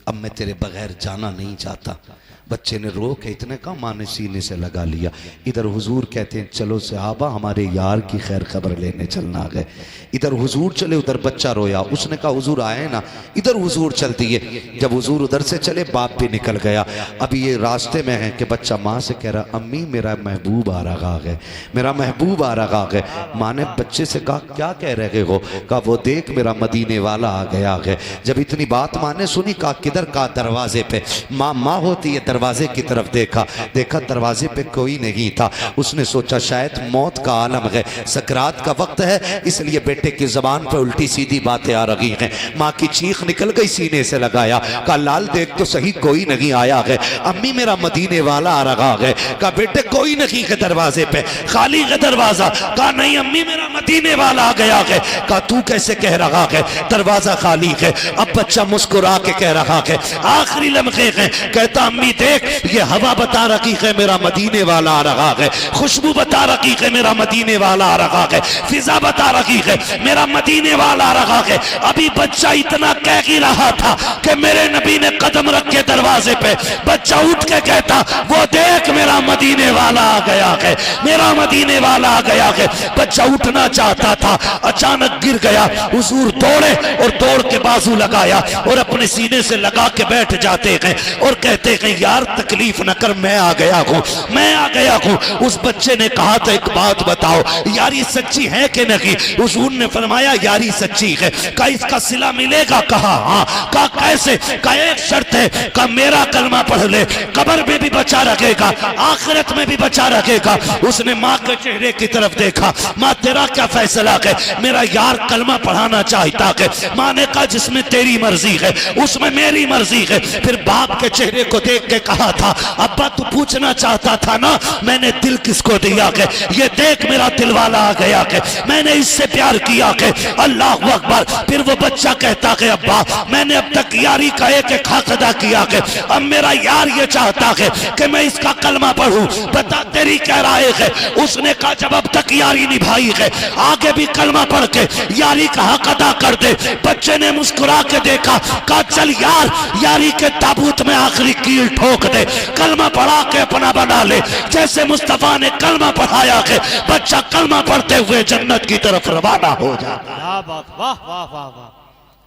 अब मैं तेरे बगैर जाना नहीं चाहता। बच्चे ने रो के इतने कहा माँ ने सीने से लगा लिया। इधर हुजूर कहते हैं चलो सहाबा हमारे यार की खैर खबर लेने चलना गए। इधर हुजूर चले, उधर बच्चा रोया। उसने कहा हुजूर आए ना, इधर हुजूर चल दिए। जब हुजूर उधर से चले बाप भी निकल गया। अभी ये रास्ते में है कि बच्चा माँ से कह रहा अम्मी मेरा महबूब आ रहा है, मेरा महबूब आ रहा है। माँ ने बच्चे से कहा क्या कह रहे हो, कहा वो देख मेरा मदीने वाला आ गया है। जब इतनी बात माँ ने सुनी कहा किधर, कहा दरवाजे पे। माँ होती है, दरवाजे की तरफ देखा, देखा दरवाजे पे कोई नहीं था। उसने सोचा शायद मौत का आलम है, सकरात का वक्त है, इसलिए बेटे की जबान पे उल्टी सीधी बातें आ रही हैं। माँ की चीख निकल गई, सीने से लगाया, कहा लाल देख तो सही कोई नहीं आया है, अम्मी मेरा मदीने वाला आ रहा है। कहा बेटे कोई नहीं है दरवाजे पे, खाली है दरवाजा। कहा नहीं अम्मी मेरा मदीने वाला आ गया है। कहा तू कैसे कह रहा है, दरवाजा खाली है। अब बच्चा मुस्कुरा के कह रहा है, आखिरी लम्हे हैं, कहता अम्मी देख ये हवा बता रही है मेरा मदीने वाला आ रहा है, खुशबू बता रही है मेरा मदीने वाला आ रहा है, फिजा बता रही है मेरा मदीने वाला आ रहा है। अभी बच्चा इतना कह ही रहा था कि मेरे नबी ने कदम रखे दरवाजे पे। बच्चा उठ के कहता वो देख मेरा मदीने वाला आ गया है, मेरा मदीने वाला आ गया है। बच्चा उठना चाहता था, अचानक गिर गया। हुजूर दौड़े और दौड़ के बाजू लगाया और अपने सीने से लगा के बैठ जाते हैं और कहते हैं यार तकलीफ न कर, मैं आ गया हूँ, मैं आ गया हूँ। उस बच्चे ने कहा था एक बात बताओ यारी सच्ची है कि नहीं। हुजूर ने फरमाया यारी सच्ची है। का इसका सिला मिलेगा, कहा हाँ। का कैसे, का एक शर्त है, का मेरा कलमा पढ़ ले, कब्र में भी बचा रखेगा, आखिरत में भी बचा रखेगा। उसने माँ के चेहरे की तरफ देखा, माँ तेरा क्या फैसला है? मेरा यार कलमा पढ़ाना चाहता है। माँ ने कहा जिसमें तेरी मर्जी है उसमें मेरी मर्जी है। फिर बाप के चेहरे को देख के कहा था, अब्बा तू पूछना चाहता था ना मैंने दिल किसको दिया है, ये देख मेरा दिल वाला आ गया है, मैंने इससे प्यार किया है। अल्लाह अकबर। फिर वो बच्चा कहता है, अब्बा मैंने अब तक यारी का एक एक हक अदा किया है, अब मेरा यार ये चाहता है कि मैं इसका कलमा पढ़ूं, बता तेरी क्या राय है? उसने कहा जब अब तक यारी निभाई है आगे भी कलमा पढ़ के यारी का हक अदा कर दे। बच्चे ने मुस्कुरा के देखा, कहा चल यार यारी के ताबूत में आखिरी कील ठोक दे, कलमा पढ़ा के अपना बना ले। जैसे मुस्तफा ने कलमा पढ़ाया है बच्चा कलमा पढ़ते हुए जन्नत की तरफ रवाना हो जाता। क्या बात, वाह वाह वाह वाह,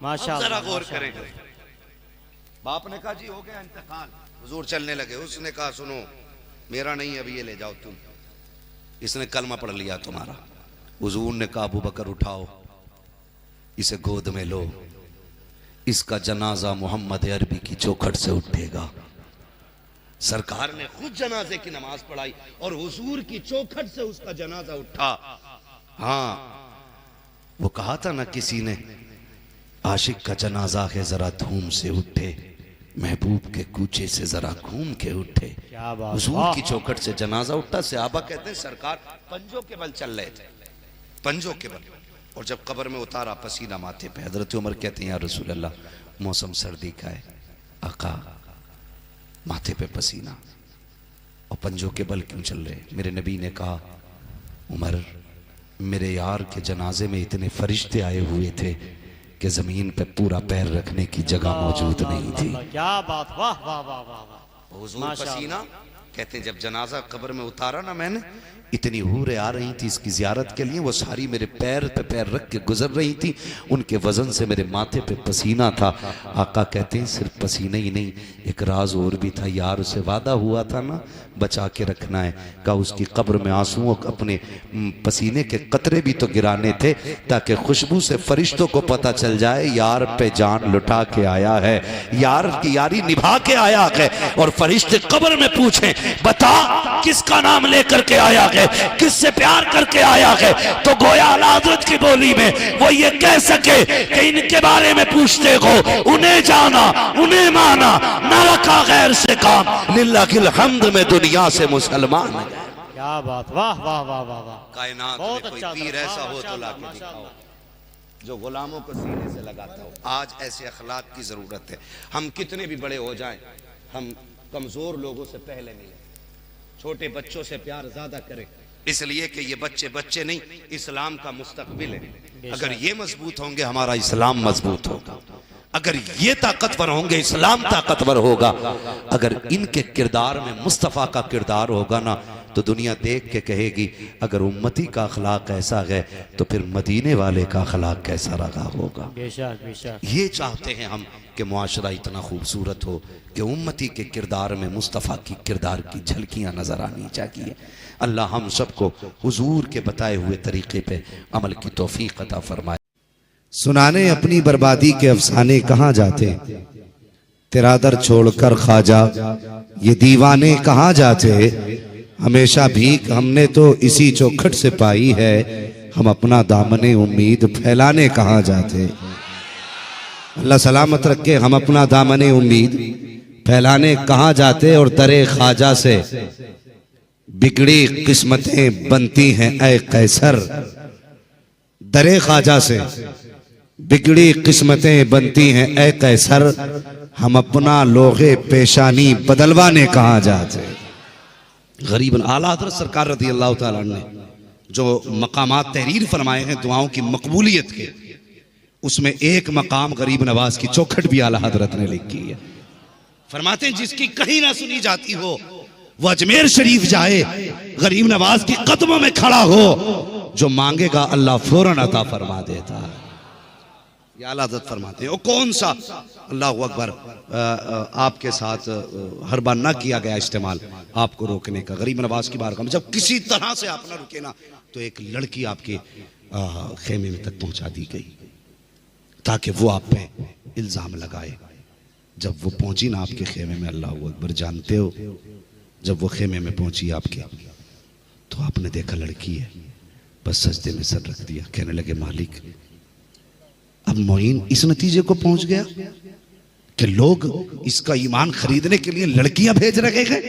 माशाअल्लाह। जरा गौर करें। बाप ने कहा जी हो गया इंतकाल, हुजूर चलने लगे। उसने कहा सुनो मेरा नहीं अभी ये ले जाओ तुम, इसने कलमा पढ़ लिया तुम्हारा। हुजूर ने कहा अबू बकर उठाओ इसे गोद में लो, इसका जनाजा मोहम्मद अरबी की चौखट से उठेगा। सरकार ने खुद जनाजे की नमाज पढ़ाई और हुजूर की चौखट से उसका जनाजा उठा। हाँ वो कहा था ना किसी ने, आशिक का जनाजा है जरा धूम से उठे, महबूब के कूचे से जरा घूम के उठे। हुजूर की चौखट से जनाजा उठा। सहाबा कहते हैं सरकार पंजों के बल चल रहे थे, पंजों के बल। और जब कब्र में उतारा पसीना माथे पे, हजरत उमर कहते हैं या रसूल अल्लाह मौसम सर्दी का है, आका माथे पे पसीना और पंजों के बल क्यों चल रहे? मेरे नबी ने कहा उमर मेरे यार के जनाजे में इतने फरिश्ते आए हुए थे कि जमीन पे पूरा पैर रखने की जगह मौजूद नहीं थी। क्या बात, वाह वाह वाह वाह। हुजूर पसीना कहते हैं जब जनाजा कब्र में उतारा ना मैंने, इतनी हूरें आ रही थी इसकी जियारत के लिए, वो सारी मेरे पैर पे पैर रख के गुजर रही थी, उनके वजन से मेरे माथे पे पसीना था। आका कहते हैं सिर्फ पसीना ही नहीं एक राज और भी था, यार उसे वादा हुआ था ना बचा के रखना है। कहा उसकी कब्र में आंसुओं अपने पसीने के कतरे भी तो गिराने थे ताकि खुशबू से फरिश्तों को पता चल जाए यार पे जान लुटा के आया है, यार की यारी निभा के आया है। और फरिश्ते कब्र में पूछें बता किसका नाम लेकर के आया है, किससे प्यार करके आया है, तो गोया आला हज़रत की बोली में वो ये कह सके कि इनके बारे में पूछते हो, उन्हें जाना उन्हें माना, न रखा गैर से काम, लिल्लाहिल हम्द में दुनिया से मुसलमान। क्या बात, वाह वाह वाह वाह वाह। कायनात में कोई पीर ऐसा हो तो लाके दिखाओ जो गुलामों को सीने से लगाता हो। आज ऐसे अखलाक की जरूरत है। हम कितने भी बड़े हो जाएं, हम कमजोर लोगों से पहले मिले, छोटे बच्चों से प्यार ज्यादा करें, इसलिए कि ये बच्चे बच्चे नहीं इस्लाम का मुस्तकबिल है। अगर ये मजबूत होंगे हमारा इस्लाम मजबूत होगा, अगर ये ताकतवर होंगे इस्लाम ताकतवर होगा। अगर इनके किरदार में मुस्तफ़ा का किरदार होगा ना तो दुनिया देख के कहेगी अगर उम्मती का अखलाक ऐसा है तो फिर मदीने वाले का अखलाक कैसा रहा होगा। बेशक बेशक। ये चाहते हैं हम कि मुआशरा इतना खूबसूरत हो कि उम्मती के किरदार में मुस्तफ़ा की किरदार की झलकियाँ नज़र आनी चाहिए। अल्लाह हम सबको हुजूर के बताए हुए तरीके पे अमल की तौफीक अता फरमाए। सुनाने अपनी बर्बादी के अफसाने कहाँ जाते, तेरा दर छोड़कर ख्वाजा ये दीवाने कहाँ जाते। हमेशा भीख हमने तो इसी चौखट से पाई है, हम अपना दामने उम्मीद फैलाने कहाँ जाते। अल्लाह सलामत रखे, हम अपना दामने उम्मीद फैलाने कहाँ जाते। और दरे ख्वाजा से बिगड़ी किस्मतें बनती हैं ऐ कैसर, दरे ख्वाजा से बिगड़ी किस्मतें बनती हैं ऐ कैसर, हम अपना लोगे पेशानी बदलवाने कहाँ जाते। गरीबन आला हज़रत सरकार रज़ी अल्लाह ताला ने जो मकामात तहरीर फरमाए हैं दुआओं की मकबूलियत के, उसमें एक मकाम गरीब नवाज की चौखट भी आला हज़रत ने लिखी है। फरमाते हैं जिसकी कहीं ना सुनी जाती हो वह अजमेर शरीफ जाए, गरीब नवाज की कदमों में खड़ा हो, जो मांगेगा अल्लाह फौरन अता फरमा देता है। या आला हज़रत फरमाते हैं वो कौन सा अल्लाह अकबर आपके साथ हर बार ना किया गया इस्तेमाल आपको रोकने का। गरीब नवाज की बारगाह में जब किसी तरह से आप ना रुके ना तो एक लड़की आपके खेमे में तक पहुंचा दी गई ताकि वो आप पे इल्जाम लगाए। जब वो पहुंची ना आपके खेमे में, अल्लाह अकबर, जानते हो जब वो खेमे में पहुंची आपके, तो आपने देखा लड़की है, बस सजदे में सर रख दिया, कहने लगे मालिक। अब मोइन इस नतीजे को पहुंच गया कि लोग इसका ईमान खरीदने के लिए लड़कियां भेज रखे गए।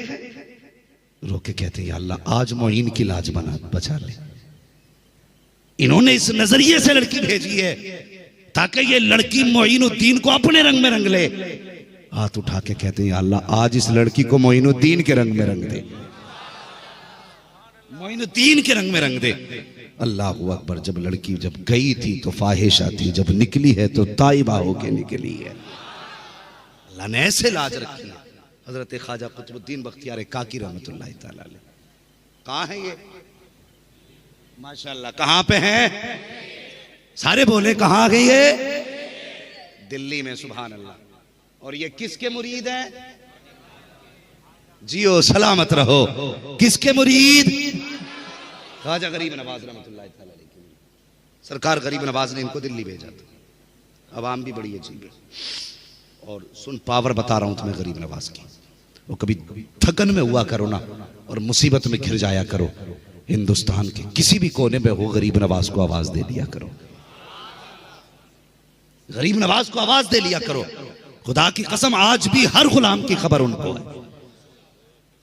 रोके कहते हैं, या अल्लाह आज मोइन की लाज बचा ले। इन्होंने इस नजरिए से लड़की भेजी है ताकि ये लड़की मोइनुद्दीन को अपने रंग में रंग ले। हाथ उठा के कहते हैं, या अल्लाह आज इस लड़की को मोइनुद्दीन के रंग में रंग दे, मोइनुद्दीन के रंग में रंग दे। अल्लाह अकबर। जब लड़की जब गई थी तो फाहिशा थी, जब निकली है तो ताइबा होके निकली है। अल्लाह ने ऐसे लाज रखी है। हजरत ख्वाजा कुतुबुद्दीन बख्तियार काकी रहमतुल्लाह तआला अलैह कहाँ है ये? माशाअल्लाह कहाँ पे हैं? सारे बोले कहाँ गई है? दिल्ली में। सुभान अल्लाह। और ये किसके मुरीद है? जियो सलामत रहो। किसके मुरीद? ख्वाजा गरीब नवाज रहमतुल्लाह तआला अलैह। सरकार गरीब नवाज ने इनको दिल्ली भेजा था। अवाम भी बड़ी अजीब है। और सुन पावर बता रहा हूं तुम्हें गरीब नवाज की। वो कभी थकन में हुआ करो ना और मुसीबत में घिर जाया करो, हिंदुस्तान के किसी भी कोने में हो, गरीब नवाज को आवाज दे दिया करो, गरीब नवाज को आवाज दे लिया करो। खुदा की कसम आज भी हर गुलाम की खबर उनको है,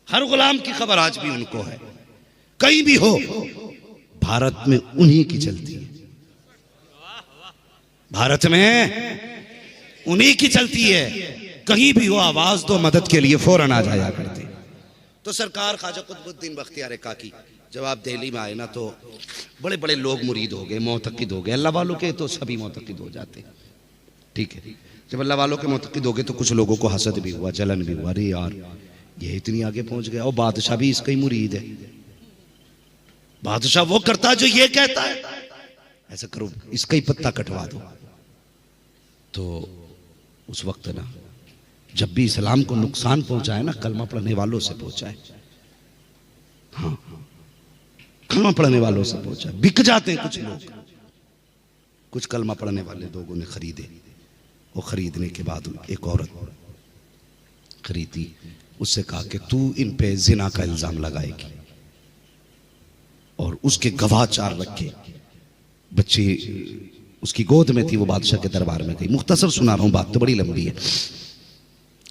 हर गुलाम की खबर आज भी उनको है। कहीं भी हो भारत में उन्हीं की चलती है, भारत में उन्हीं की चलती है। कहीं भी हो आवाज दो, मदद के लिए फौरन आ जाया करते। तो सरकार ख्वाजा कुतुबुद्दीन बख्तियार काकी जब आप दिल्ली में आए ना तो बड़े बड़े लोग मुरीद हो गए, मोतकिद हो गए। अल्लाह वालों के तो सभी मोतकिद हो जाते, ठीक है। जब अल्लाह वालों के मोतकिद हो गए तो कुछ लोगों को हसद भी हुआ, जलन भी हुआ, अरे यार ये इतनी आगे पहुंच गया। और बादशाह भी इसका ही मुरीद है। बादशाह वो करता है जो ये कहता है, ऐसा करो इसका ही पत्ता कटवा दो। तो उस वक्त ना जब भी इस्लाम को नुकसान पहुंचाए ना, कलमा पढ़ने वालों से पहुंचाए। हाँ, कलमा पढ़ने वालों से पहुंचाए। बिक जाते हैं कुछ लोग। कुछ कलमा पढ़ने वाले लोगों ने खरीदे। वो खरीदने के बाद एक औरत खरीदी, उससे कहा कि तू इन पे जिना का इल्जाम लगाएगी और उसके गवाह चार रखे। बच्ची उसकी गोद में थी, वो बादशाह के दरबार में गई। मुख्तसर सुना रहा हूं, बात तो बड़ी लंबी है।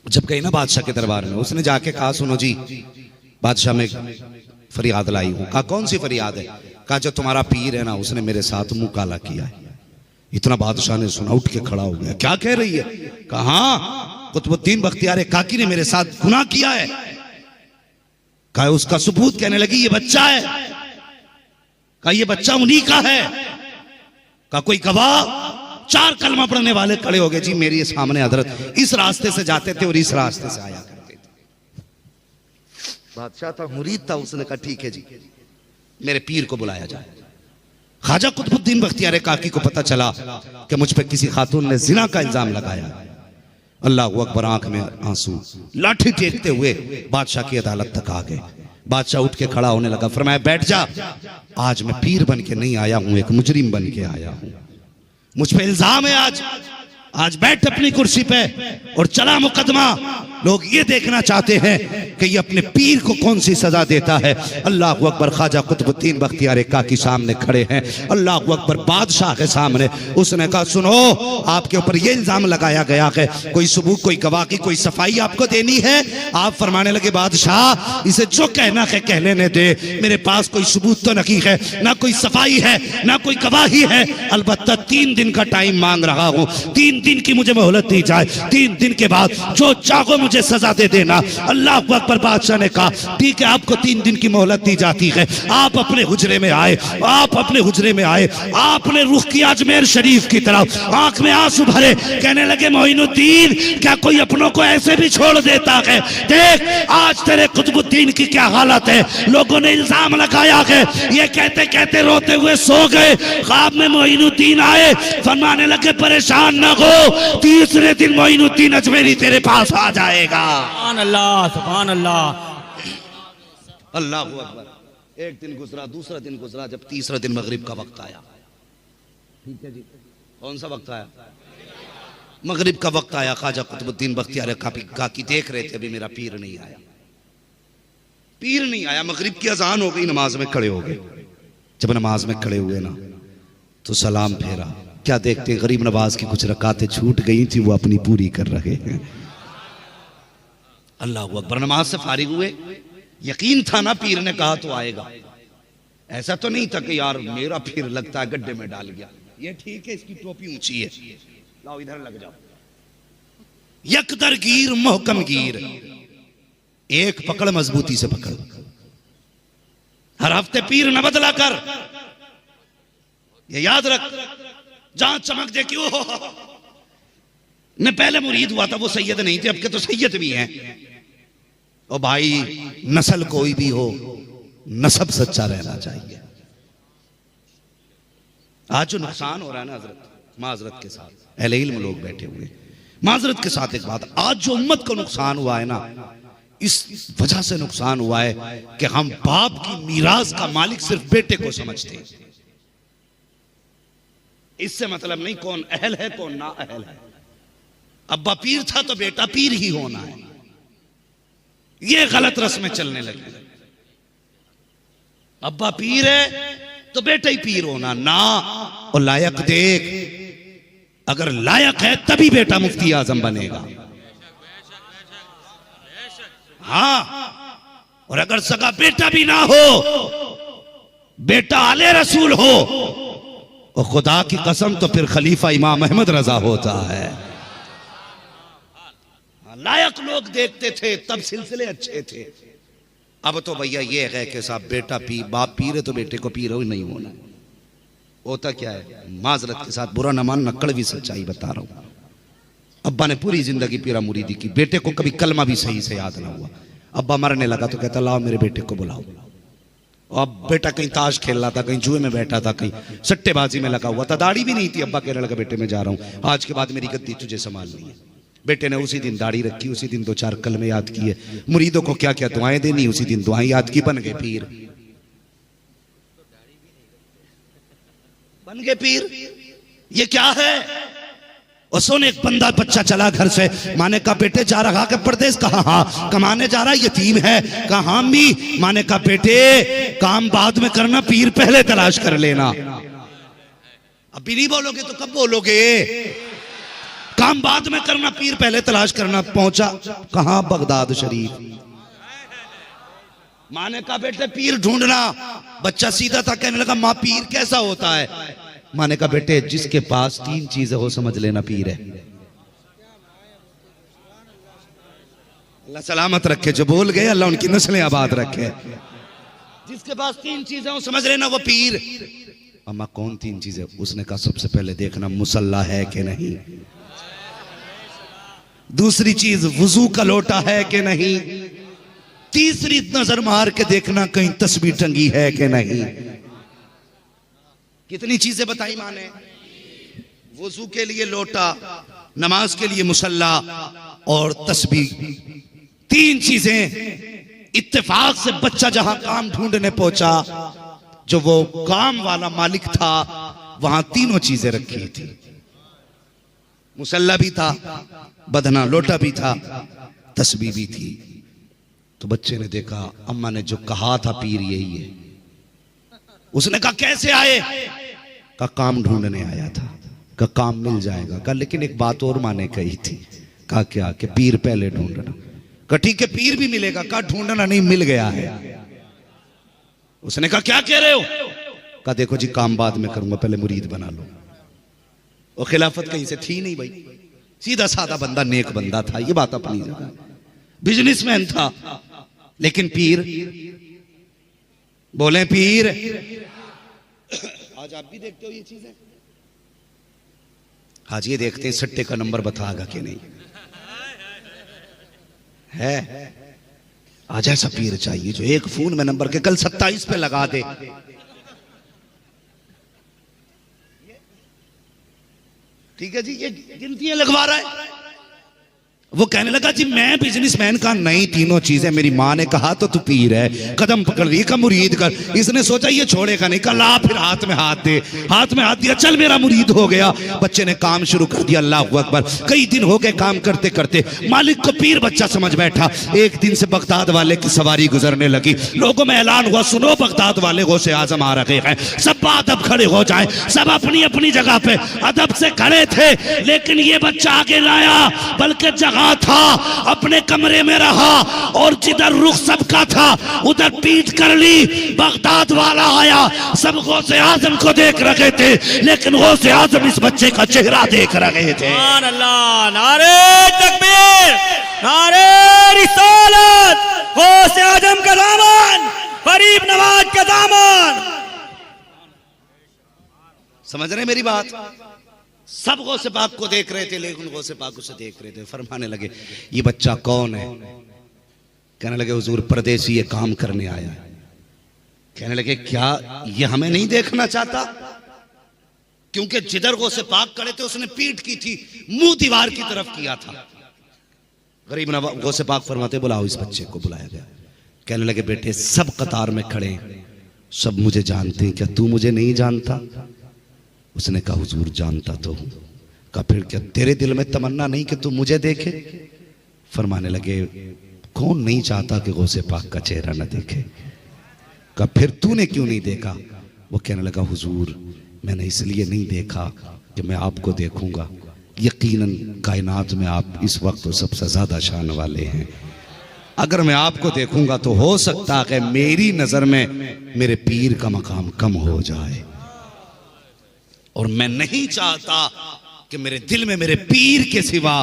जब गई ना बादशाह के दरबार में, उसने जाके कहा सुनो जी बादशाह में फरियाद लाई हूं। कहा कौन सी फरियाद है? कहा जो तुम्हारा पीर है ना उसने मेरे साथ मुंह काला किया है। इतना बादशाह ने सुना, उठ के खड़ा हो गया। क्या कह रही है? कहा कुतुबुद्दीन बख्तियार काकी ने मेरे साथ गुनाह किया है। कहा उसका सबूत? कहने लगी ये बच्चा है। कहा ये बच्चा उन्हीं का है। कहा कोई गवाह? चार कलमा पढ़ने वाले खड़े हो गए। जी मेरे सामने हजरत इस रास्ते से जाते थे और इस रास्ते से आया करते थे। बादशाह था, मुरीद था। उसने कहा ठीक है जी, मेरे पीर को बुलाया जाए। ख्वाजा कुतुबुद्दीन बख्तियार काकी को पता चला कि मुझ पे किसी खातून ने जिना का इल्जाम लगाया। अल्लाह अकबर। आंख में आंसू, लाठी टेकते हुए बादशाह की अदालत तक आ गए। बादशाह उठ के खड़ा होने लगा, फरमाया बैठ जा। आज मैं पीर बन के नहीं आया हूं, एक मुजरिम बन के आया हूं। मुझ पे इल्जाम है आज बैठ अपनी कुर्सी पे और चला मुकदमा। लोग ये देखना चाहते हैं कि ये अपने पीर को कौन सी सजा देता है। अल्लाह अकबर। ख्वाजा कुतुबुद्दीन बख्तियार काकी सामने खड़े हैं। अल्लाह अकबर। बादशाह के सामने उसने कहा सुनो, आपके ऊपर ये इल्जाम लगाया गया है, कोई सबूत, कोई गवाह की कोई सफाई आपको देनी है? आप फरमाने लगे बादशाह इसे जो कहना है कह लेने दे, मेरे पास कोई सबूत तो नहीं है, ना कोई सफाई है, ना कोई गवाही है। अलबत्ता 3 दिन का टाइम मांग रहा हूं। 3 दिन की मुझे मोहलत दी जाए। 3 दिन के बाद जो चाहो मुझे सजा दे देना। अल्लाह अकबर। बादशाह ने कहा ठीक है, आपको 3 दिन की मोहलत दी जाती है। आप अपने हुजरे में आए, आप अपने हुजरे में आए। आपने रुख किया अजमेर शरीफ की तरफ, आंख में आंसू भरे, कहने लगे मोइनुद्दीन क्या कोई अपनों को ऐसे भी छोड़ देता है? देख आज तेरे कुतुबुद्दीन की क्या हालत है। लोगों ने इल्जाम लगाया है। ये कहते कहते रोते हुए सो गए। ख्वाब में मोइनुद्दीन आए, फरमाने लगे परेशान न हो, 3रे दिन मोइनुद्दीन अजमेरी तेरे पास आ जाएगा। सुभान अल्लाह, सुभान अल्लाह। अल्लाह अकबर। एक दिन गुजरा, दूसरा दिन गुजरा, जब 3रा दिन मगरिब का वक्त आया। ठीक है जी, कौन सा वक्त आया? मगरिब का वक्त आया। ख्वाजा कुतुबुद्दीन बख्तियार काकी देख रहे थे अभी मेरा पीर नहीं आया। पीर नहीं आया, मगरिब की अजान हो गई, नमाज में खड़े हो गए। जब नमाज में खड़े हुए ना तो सलाम फेरा, क्या देखते गरीब नवाज की कुछ रकातें छूट गई थी, वो अपनी पूरी कर रहे हैं। अल्लाह अकबर। नमाज से फारिग हुए, यकीन था ना पीर ने कहा तो आएगा, ऐसा तो नहीं था कि यार मेरा पीर लगता है गड्ढे में डाल गया, ये ठीक है इसकी टोपी ऊंची है, लाओ इधर लग जाओ। यकदर गिर मोहकम गिर, एक पकड़ मजबूती से पकड़, हर हफ्ते पीर न बदला कर, ये याद रख। जहां चमक दे कि मैं पहले मुरीद हुआ था वो सैयद नहीं थे, अब के तो सैयद भी हैं। ओ भाई, नस्ल कोई भी हो, नसब सच्चा रहना चाहिए। आज जो नुकसान हो रहा है ना हजरत, माजरत के साथ, अहले इल्म लोग बैठे हुए, माजरत के साथ एक बात, आज जो उम्मत को नुकसान हुआ है ना, इस वजह से नुकसान हुआ है कि हम बाप की मीरास का मालिक सिर्फ बेटे को समझते हैं। इससे मतलब नहीं कौन अहल है कौन ना अहल है। अब्बा पीर था तो बेटा पीर ही होना है, ये गलत रस्में चलने लगी। अब्बा पीर है तो बेटा ही पीर होना ना, और लायक देख, अगर लायक है तभी बेटा मुफ्ती आजम बनेगा। हाँ, और अगर सगा बेटा भी ना हो, बेटा आले रसूल हो, और खुदा की कसम तो फिर खलीफा इमाम अहमद रजा होता है। लायक लोग देखते थे तब सिलसिले अच्छे थे। अब तो भैया ये है कि साहब बेटा बाप पीर है तो बेटे को पीर हो नहीं होना। होता क्या है, माजरत के साथ बुरा न मान, कड़वी सच्चाई बता रहा हूं। अब्बा ने पूरी जिंदगी पीरा मुरीदी की, बेटे को कभी कलमा भी सही से याद ना हुआ। अब्बा मरने लगा तो कहता लाओ मेरे बेटे को बुलाओ। अब बेटा कहीं ताश खेल रहा था, कहीं जुए में बैठा था, कहीं सट्टेबाजी में लगा हुआ था, दाढ़ी भी नहीं थी। अब्बा कह लगा बेटे मैं जा रहा हूं, आज के बाद मेरी गद्दी तुझे संभालनी है। बेटे ने उसी दिन दाढ़ी रखी, उसी दिन 2-4 कलमे याद किए, मुरीदों को क्या क्या दुआएं देनी उसी दिन दुआएं याद की, बन गए पीर, बन गए पीर। ये क्या है? और सुन, एक बंदा बच्चा चला घर से, माने कहा बेटे जा रहा है परदेश, कहा हाँ, कमाने जा रहा है, यतीम है, कहा हाँ अम्मी, माने कहा बेटे काम बाद में करना, पीर पहले तलाश कर लेना। अभी नहीं बोलोगे तो कब बोलोगे? काम बाद में करना, पीर पहले तलाश करना। पहुंचा कहां? बगदाद शरीफ। माने कहा बेटे पीर ढूंढना। बच्चा सीधा था, कहने लगा मां पीर कैसा होता है? माने कहा बेटे जिसके पास 3 चीजें हो समझ लेना पीर है। अल्लाह सलामत रखे, जो बोल गए अल्लाह उनकी नस्लें आबाद रखे। जिसके पास 3 चीजें हो समझ लेना वो पीर। अम्मा कौन 3 चीजें? उसने कहा सबसे पहले देखना मुसल्ला है कि नहीं, दूसरी चीज वुजू का लोटा है कि नहीं, तीसरी नजर मार के देखना कहीं तस्बीह टंगी है कि नहीं। कितनी चीजें बताई माने? वुजू के लिए लोटा, नमाज के लिए मुसल्ला और तस्बीह। 3 चीजें। इत्तेफाक से बच्चा जहां काम ढूंढने पहुंचा, जो वो काम वाला मालिक था, वहां तीनों चीजें रखी थी। मुसल्ला भी था, बदना लोटा भी था, तस्बीह भी थी। तो बच्चे ने देखा अम्मा ने जो कहा था पीर यही है। उसने कहा कैसे आए? का काम ढूंढने आया था। का काम मिल जाएगा। का लेकिन एक बात और माने कही थी। कहा क्या? कि पीर पहले ढूंढना। का ठीक है पीर भी मिलेगा। का ढूंढना नहीं, मिल गया है। उसने कहा क्या कह रहे हो? का देखो जी काम बाद में करूंगा, पहले मुरीद बना लो। और खिलाफत कहीं से थी नहीं भाई, सीधा साधा बंदा, नेक बंदा था, ये बात अपनी जगह, बिजनेसमैन था। लेकिन पीर, बोले पीर। आज आप भी देखते हो ये चीजें? आज ये देखते हैं सट्टे का नंबर बताएगा कि नहीं है। आज ऐसा पीर चाहिए जो एक फोन में नंबर के कल 27 पे लगा दे। ठीक है जी, ये गिनतियां लगवा रहा है। वो कहने लगा जी मैं बिजनेसमैन का नहीं, तीनों चीजें। मेरी माँ ने कहा तो तू पीर है, कदम पकड़ ली का मुरीद कर। इसने सोचा ये छोड़ेगा नहीं, कहा ला फिर हाथ में हाथ दे। हाथ में हाथ दिया, चल मेरा मुरीद हो गया। बच्चे ने काम शुरू कर दिया। अल्लाह अकबर। कई दिन हो गए काम करते करते, मालिक को पीर बच्चा समझ बैठा। एक दिन से बगदाद वाले की सवारी गुजरने लगी। लोगों में ऐलान हुआ, सुनो बगदाद वाले गौसे आजम आ रहे हैं, सब अदब खड़े हो जाए। सब अपनी अपनी जगह पे अदब से खड़े थे, लेकिन ये बच्चा आगे लाया, बल्कि जगह था अपने कमरे में रहा और जिधर रुख सबका था उधर पीठ कर ली। बगदाद वाला आया, सब गौसे आजम को देख रहे थे, लेकिन गौसे आजम इस बच्चे का चेहरा देख रहे थे। अल्लाह, नारे तकबीर, नारे रिसालत, गौसे आजम का दामन, गरीब नवाज का दामन। समझ रहे मेरी बात? सब गौसे पाक को देख रहे थे, लेकिन गौसे पाक उसे देख रहे थे। फरमाने लगे ये बच्चा कौन है? कहने लगे हुजूर परदेसी ये काम करने आया है। कहने लगे क्या ये हमें नहीं देखना चाहता? क्योंकि जिधर गौसे पाक खड़े थे उसने पीठ की थी, मुंह दीवार की तरफ किया था। गरीब नवाज गौसे पाक फरमाते बुलाओ इस बच्चे को। बुलाया गया। कहने लगे बेटे सब कतार में खड़े हैं, सब मुझे जानते हैं, क्या तू मुझे नहीं जानता? उसने कहा हुजूर जानता तो हूं। कहा फिर क्या तेरे दिल में तमन्ना नहीं कि तू मुझे देखे? फरमाने लगे कौन नहीं चाहता कि गौसे पाक का चेहरा न देखे? कहा फिर तूने क्यों नहीं देखा? वो कहने लगा हुजूर मैंने इसलिए नहीं देखा कि मैं आपको देखूंगा, यकीनन कायनात में आप इस वक्त सबसे ज्यादा शान वाले हैं। अगर मैं आपको देखूंगा तो हो सकता है मेरी नजर में मेरे पीर का मकाम कम हो जाए, और मैं नहीं चाहता कि मेरे दिल में मेरे पीर के सिवा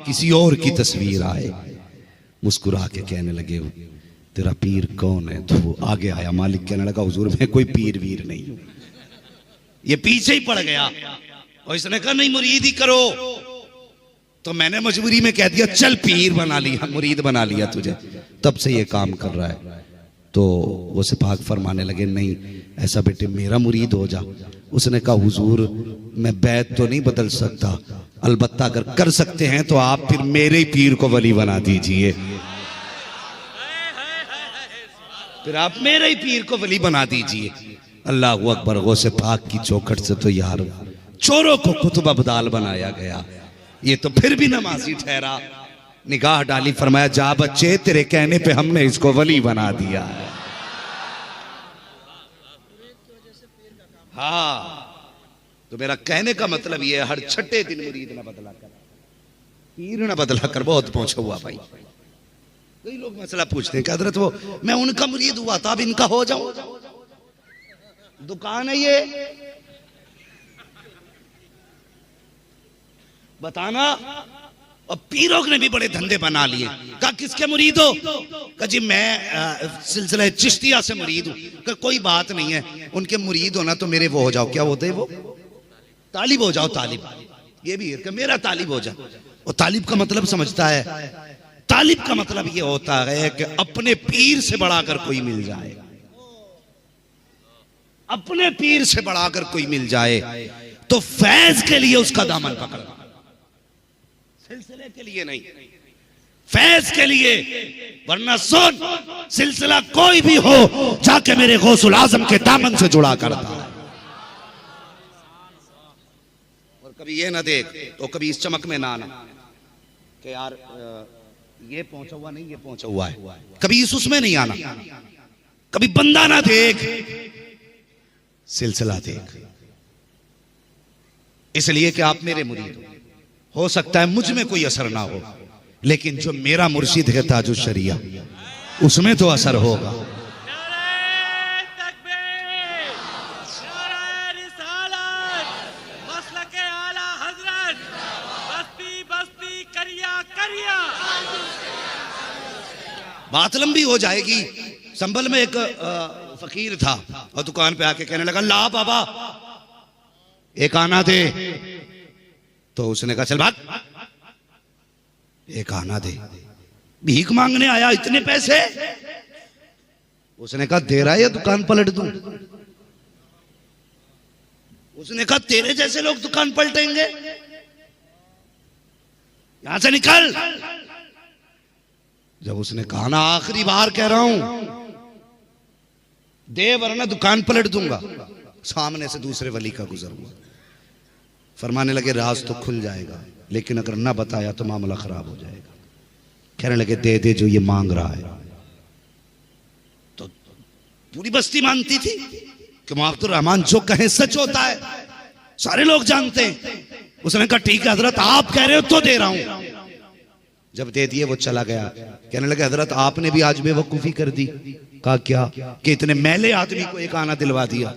किसी और की तस्वीर आए। मुस्कुरा के कहने लगे तेरा पीर कौन है? तो आगे आया। मालिक कहने लगा हुजूर मैं कोई पीर वीर नहीं हूं। ये पीछे ही पड़ गया और इसने कहा नहीं मुरीद ही करो। तो मैंने मजबूरी में कह दिया चल पीर बना लिया, मुरीद बना लिया तुझे, तब से ये काम कर रहा है। तो वो सिपाही फरमाने लगे नहीं ऐसा बेटे मेरा मुरीद हो जा। उसने कहा हुजूर मैं बैत तो नहीं बदल सकता, अलबत्ता अगर कर सकते हैं तो आप फिर मेरे ही पीर को वली बना दीजिए। फिर आप मेरे ही पीर को वली बना दीजिए। अल्लाह अकबर। गौसे पाक की चौखट से तो यार चोरों को कुतुब अब्दाल बनाया गया, ये तो फिर भी नमाजी ठहरा। निगाह डाली, फरमाया जा बच्चे तेरे कहने पे हमने इसको वली बना दिया है। हाँ तो मेरा कहने का मतलब ये है हर छठे दिन मुरीद ना बदला कर, पीर ना बदला कर। बहुत पहुंचा हुआ भाई। कई लोग मसला पूछते हैं कि हजरत वो मैं उनका मुरीद हुआ था अब इनका हो जाऊं। दुकान है ये, बताना। और पीरों ने भी बड़े धंधे बना लिए। कहा किसके मुरीद हो? कहा जी मैं सिलसिला चिश्तिया से मुरीद हूं। कहा कोई बात नहीं है, उनके मुरीद होना तो मेरे वो हो जाओ। क्या होते वो? तालिब हो जाओ। तालिब ये भी है, मेरा तालिब हो जाओ। और तालिब का मतलब समझता है? तालिब का मतलब ये होता है कि अपने पीर से बढ़ाकर कोई मिल जाए, अपने पीर से बढ़ाकर कोई मिल जाए तो फैज के लिए उसका दामन पकड़ना, सिलसिले के लिए नहीं, फैज के लिए। वरना सुन सिलसिला कोई भी हो जाके मेरे गौसुल आजम के दामन से जुड़ा करता है। और कभी ये ना देख तो कभी इस चमक में ना आना कि यार ये पहुंचा हुआ नहीं, ये पहुंचा हुआ है। कभी इस उसमें नहीं आना। कभी बंदा ना देख, सिलसिला देख। इसलिए कि आप मेरे मुरीद हो सकता है मुझ में कोई असर ना हो, लेकिन जो मेरा मुर्शिद है ताजुश शरिया उसमें तो असर होगा। बात लंबी हो जाएगी। संभल में एक फकीर था और दुकान पे आके कहने लगा ला बाबा एक आना दे। तो उसने कहा चल भाग, एक आना दे। भीख मांगने आया, इतने पैसे? उसने कहा दे रहा है या दुकान पलट दूं? उसने कहा तेरे जैसे लोग दुकान पलटेंगे, यहां से निकल। जब उसने कहा ना आखिरी बार कह रहा हूं दे वरना दुकान पलट दूंगा, सामने से दूसरे वली का गुजर हुआ। फरमाने लगे राज तो खुल जाएगा, लेकिन अगर ना बताया तो मामला खराब हो जाएगा। कहने लगे दे दे जो ये मांग रहा है। तो पूरी बस्ती मानती थी कि मुआफ़िर रहमान जो कहे सच होता है, सारे लोग जानते हैं। उसने कहा ठीक है हजरत आप कह रहे हो तो दे रहा हूं। जब दे दिए वो चला गया। कहने लगे हजरत आपने भी आज बेवकूफी कर दी। कहा क्या? कि इतने मैले आदमी को एक आना दिलवा दिया।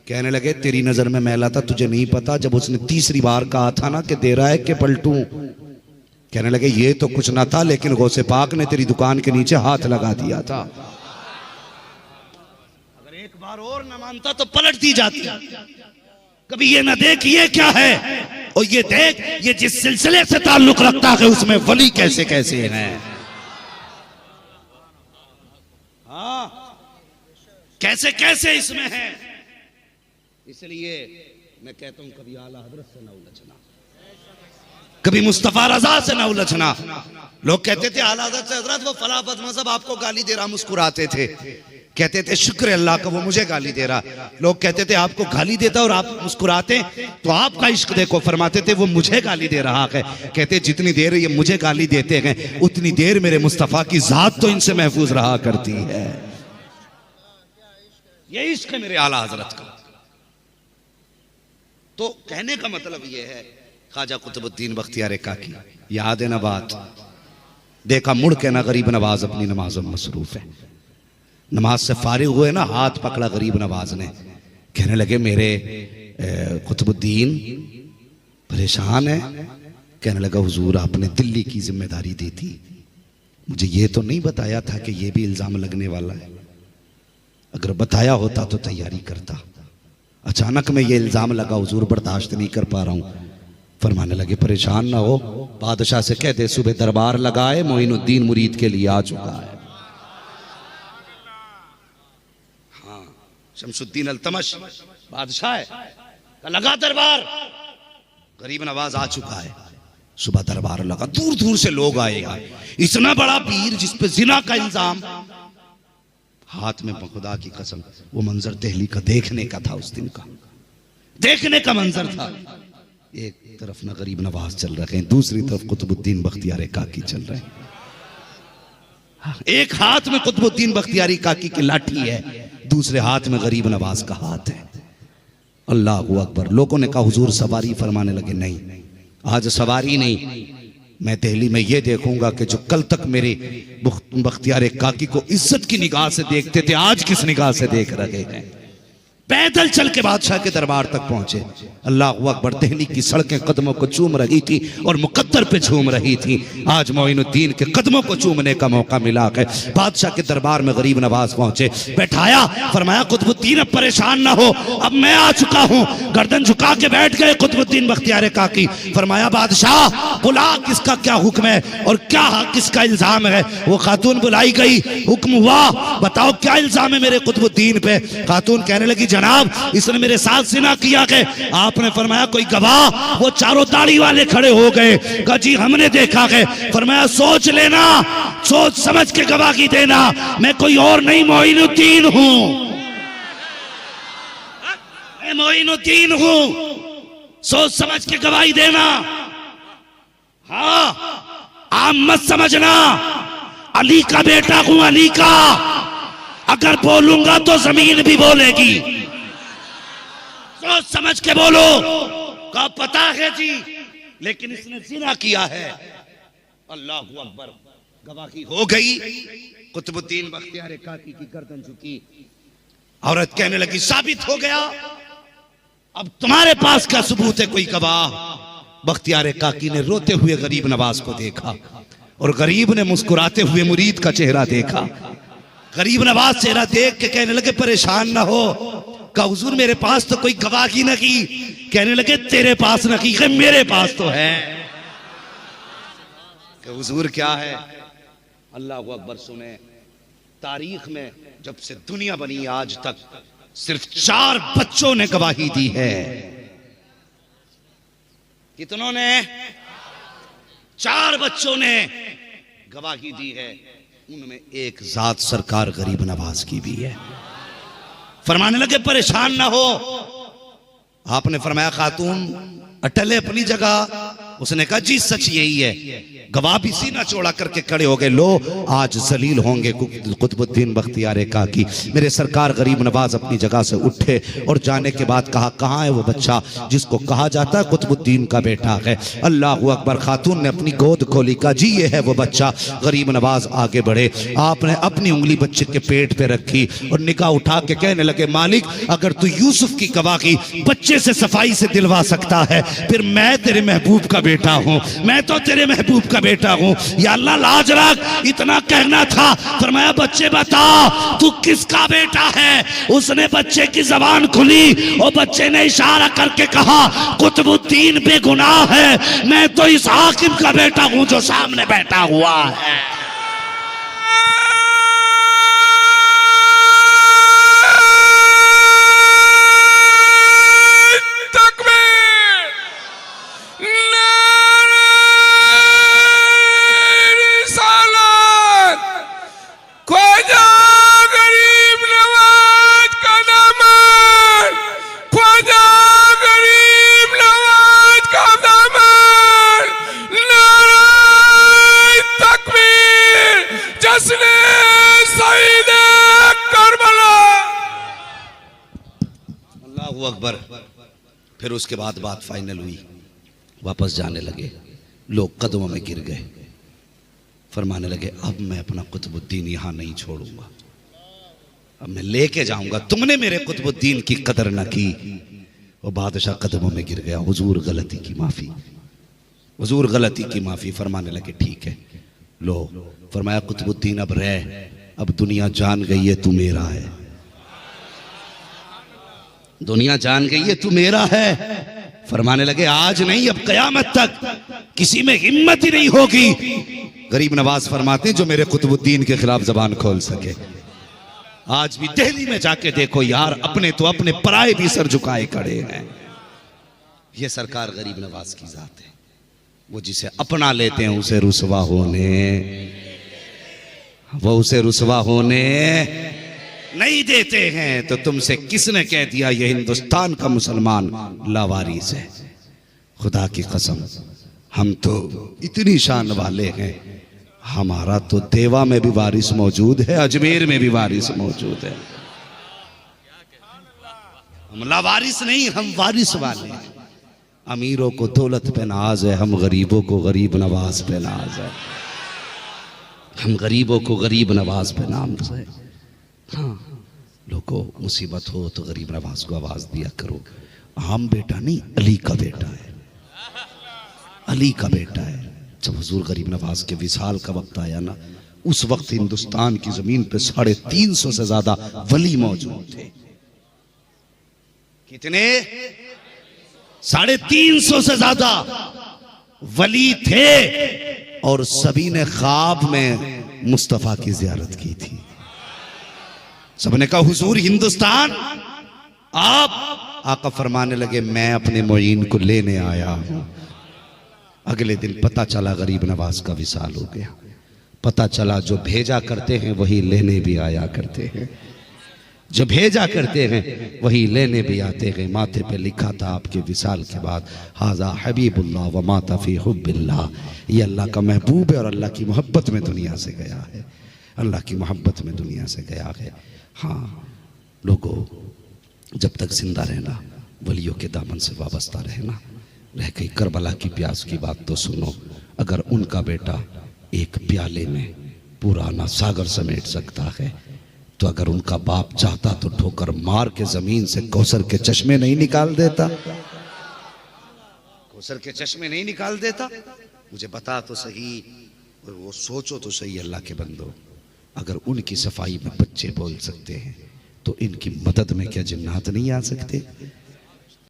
कहने लगे तेरी नजर में मैला था, तुझे नहीं पता जब उसने तीसरी बार कहा था ना कि दे रहा है कि पलटूं। कहने लगे ये तो कुछ ना था, लेकिन गौसे पाक ने तेरी दुकान के नीचे हाथ लगा दिया था। अगर एक बार और ना मानता तो पलट दी जाती। कभी ये ना देख ये क्या है, और ये देख ये जिस सिलसिले से ताल्लुक रखता है उसमें वली कैसे कैसे हैं। हाँ कैसे कैसे इसमें है। इसलिए मैं कहता हूं कभी आला हजरत से ना उलझना, कभी मुस्तफा रजा से ना उलझना। लोग कहते थे आला हजरत से हजरत वो फला बदमज़हब आपको गाली दे रहा, मुस्कुराते थे। कहते थे शुक्र अल्लाह का वो मुझे गाली दे रहा। लोग कहते थे आपको गाली देता और आप मुस्कुराते तो आपका इश्क देखो। फरमाते थे वो मुझे गाली दे रहा है। कहते जितनी देर ये मुझे गाली देते हैं उतनी देर मेरे मुस्तफा की जात तो इनसे महफूज रहा करती है। ये इश्क है मेरे आला हजरत का। तो कहने का मतलब ये है ख्वाजा कुतुबुद्दीन बख्तियार काकी, याद है ना बात, देखा मुड़ के ना गरीब नवाज अपनी नमाजों में मसरूफ है। नमाज से फारिग हुए ना, हाथ पकड़ा गरीब नवाज ने। कहने लगे मेरे कुतुबुद्दीन परेशान है। कहने लगा हुजूर आपने दिल्ली की जिम्मेदारी दी थी, मुझे ये तो नहीं बताया था कि ये भी इल्जाम लगने वाला है। अगर बताया होता तो तैयारी करता। अचानक में ये इल्जाम लगा हुजूर बर्दाश्त नहीं कर पा रहा हूं। फरमाने लगे परेशान ना हो, बादशाह से कह दे सुबह दरबार लगाए, मोइनुद्दीन मुरीद के लिए आ चुका है। हाँ शमसुद्दीन अल्तमश बादशाह है, लगा दरबार। गरीब नवाज आ चुका है। सुबह दरबार लगा, दूर दूर से लोग आएगा। इतना बड़ा पीर जिस पे जिना का इल्जाम, हाथ में खुदा की कसम वो मंजर दिल्ली का देखने का था, उस दिन का देखने का मंजर था। एक तरफ ना गरीब नवाज चल रहे हैं, दूसरी तरफ कुतुबुद्दीन बख्तियार काकी चल रहे हैं। एक हाथ में कुतुबुद्दीन बख्तियारी काकी की लाठी है, दूसरे हाथ में गरीब नवाज का हाथ है। अल्लाहू अकबर। लोगों ने कहा हुजूर सवारी। फरमाने लगे नहीं, आज सवारी नहीं, मैं दिल्ली में ये देखूंगा कि जो कल तक मेरे बख्तियार काकी को इज्जत की निगाह से देखते थे आज किस निगाह से देख रहे हैं। पैदल चल के बादशाह के दरबार तक पहुंचे। अल्लाह अकबर। दिल्ली की सड़कें कदमों को चूम रही थी और मुकद्दर पे झूम रही थी। आज मोइनुद्दीन के कदमों को चूमने का मौका मिला है। बादशाह के दरबार में गरीब नवाज पहुंचे, बैठाया। फरमाया कुतुबुद्दीन अब परेशान ना हो, अब मैं आ चुका हूं। गर्दन झुका के बैठ गए कुतुबुद्दीन बख्तियार काकी। फरमाया बादशाह बुला, किसका क्या हुक्म है और क्या किसका इल्जाम है। वो खातून बुलाई गई, हुक्म हुआ, बताओ क्या इल्जाम है मेरे कुतुबुद्दीन पे। खातून कहने लगी जनाब इसने मेरे साथ जिना किया है। आपने फरमाया कोई गवाह। वो चारों दाढ़ी वाले खड़े हो गए। कहा जी हमने देखा है। फरमाया सोच लेना, सोच समझ के गवाही देना, मैं कोई और नहीं मोइनुद्दीन हूं, मैं मोइनुद्दीन हूं, सोच समझ के गवाही देना। हाँ आम मत समझना, अली का बेटा हूं, अली का। अगर बोलूंगा तो जमीन भी बोलेगी, सोच समझ के बोलो। का पता है जी, लेकिन इसने जिना किया है। अल्लाह अकबर। गवाही हो गई। कुतुबुद्दीन बख्तियार काकी की गर्दन झुकी। औरत कहने लगी साबित हो गया, अब तुम्हारे पास क्या सबूत है कोई गवाह। बख्तियार काकी ने रोते हुए गरीब नवाज को देखा और गरीब ने मुस्कुराते हुए मुरीद का चेहरा देखा। गरीब नवाज चेहरा देख के कहने लगे परेशान ना हो। कहा हुजूर मेरे पास तो कोई गवाही नहीं। कहने लगे तेरे पास नहीं है, मेरे पास तो है। कि हुजूर क्या है। अल्लाह अकबर। सुने, तारीख में जब से दुनिया बनी आज तक सिर्फ 4 बच्चों ने गवाही दी है। कितनों ने? 4 बच्चों ने गवाही दी है। उनमें एक जात सरकार गरीब नवाज की भी है। फरमाने लगे परेशान ना हो। आपने फरमाया खातून अटल है अपनी जगह। उसने कहा जी सच यही है। गवाह भी सीना चौड़ा करके खड़े हो गए। लो आज जलील होंगे कुतुबुद्दीन बख्तियार काकी। मेरे सरकार गरीब नवाज अपनी जगह से उठे और जाने के बाद कहा कहाँ है वो बच्चा जिसको कहा जाता है कुतुबुद्दीन का बेटा है। अल्लाह अकबर। खातून ने अपनी गोद खोली, कहा जी ये है वो बच्चा। गरीब नवाज आगे बढ़े, आपने अपनी उंगली बच्चे के पेट पे रखी और निगाह उठा के कहने लगे मालिक अगर तू यूसुफ की गवाही बच्चे से सफाई से दिलवा सकता है फिर मैं तेरे महबूब का बेटा हूं, मैं तो तेरे महबूब का बेटा हूं। या अल्लाह लाज रख, इतना कहना था। फरमाया बच्चे बता तू किसका बेटा है। उसने बच्चे की जबान खुली और बच्चे ने इशारा करके कहा कुतुबुद्दीन बेगुनाह है, मैं तो इस हाकिम का बेटा हूं जो सामने बैठा हुआ है। अकबर। फिर उसके बाद बात फाइनल हुई, वापस जाने लगे। लोग कदमों में गिर गए। फरमाने लगे अब मैं अपना कुतुबुद्दीन यहां नहीं छोड़ूंगा, अब मैं लेके जाऊंगा। तुमने मेरे कुतुबुद्दीन की कदर न की। वो बादशाह कदमों में गिर गया, हुजूर गलती की माफी, हुजूर गलती की माफी। फरमाने लगे ठीक है लो। फरमाया कुतुबुद्दीन अब रह, अब दुनिया जान गई है तू मेरा है, दुनिया जान गई है तू मेरा है। फरमाने लगे आज नहीं अब कयामत तक किसी में हिम्मत ही नहीं होगी। गरीब नवाज फरमाते जो मेरे कुतुबुद्दीन के खिलाफ जबान खोल सके। आज भी दिल्ली में जाके देखो यार, अपने तो अपने पराए भी सर झुकाए खड़े हैं। ये सरकार गरीब नवाज की जात है। वो जिसे अपना लेते हैं उसे रुसवा होने, वो उसे रुसवा होने नहीं देते हैं। तो तुमसे किसने कह दिया ये हिंदुस्तान का मुसलमान लावारिस है? खुदा की कसम हम तो इतनी शान वाले हैं, हमारा तो देवा में भी वारिस मौजूद है, अजमेर में भी वारिस मौजूद है। हम लावारिस नहीं, हम वारिस वाले हैं। अमीरों को दौलत पे नाज है, हम गरीबों को गरीब नवाज पे नाज है। हम गरीबों को गरीब नवाज पे नाज है। हाँ, लोगों मुसीबत हो तो गरीब नवाज को आवाज दिया करो। हम बेटा नहीं, अली का बेटा है, अली का बेटा है। जब हुजूर गरीब नवाज के विसाल का वक्त आया ना, उस वक्त हिंदुस्तान की जमीन पे 350 से ज्यादा वली मौजूद थे। कितने? 350 से ज्यादा वली थे और सभी ने ख्वाब में मुस्तफा की जियारत की थी। सबने कहा हुजूर हिंदुस्तान आप। आका फरमाने लगे मैं अपने मोइन को लेने आया हूं। अगले दिन पता चला गरीब नवाज का विसाल हो गया। पता चला जो भेजा करते हैं वही लेने भी आया करते हैं, जो भेजा करते हैं वही लेने भी आते हैं। माथे पे लिखा था आपके विसाल के बाद हाजा हबीबुल्लाह व माता फी हुब्बिल्लाह, ये अल्लाह का महबूब है और अल्लाह की मोहब्बत में दुनिया से गया है, अल्लाह की मोहब्बत में दुनिया से गया है। हाँ लोगों, जब तक जिंदा रहना वलियों के दामन से वाबस्ता रहना। रह गई करबला की प्यास की बात तो सुनो। अगर उनका बेटा एक प्याले में पुराना सागर समेट सकता है तो अगर उनका बाप चाहता तो ठोकर मार के जमीन से कौसर के चश्मे नहीं निकाल देता? कौसर के चश्मे नहीं निकाल देता? मुझे बता तो सही, और वो सोचो तो सही अल्लाह के बंदो, अगर उनकी सफाई में बच्चे बोल सकते हैं तो इनकी मदद में क्या जिन्नात नहीं आ सकते?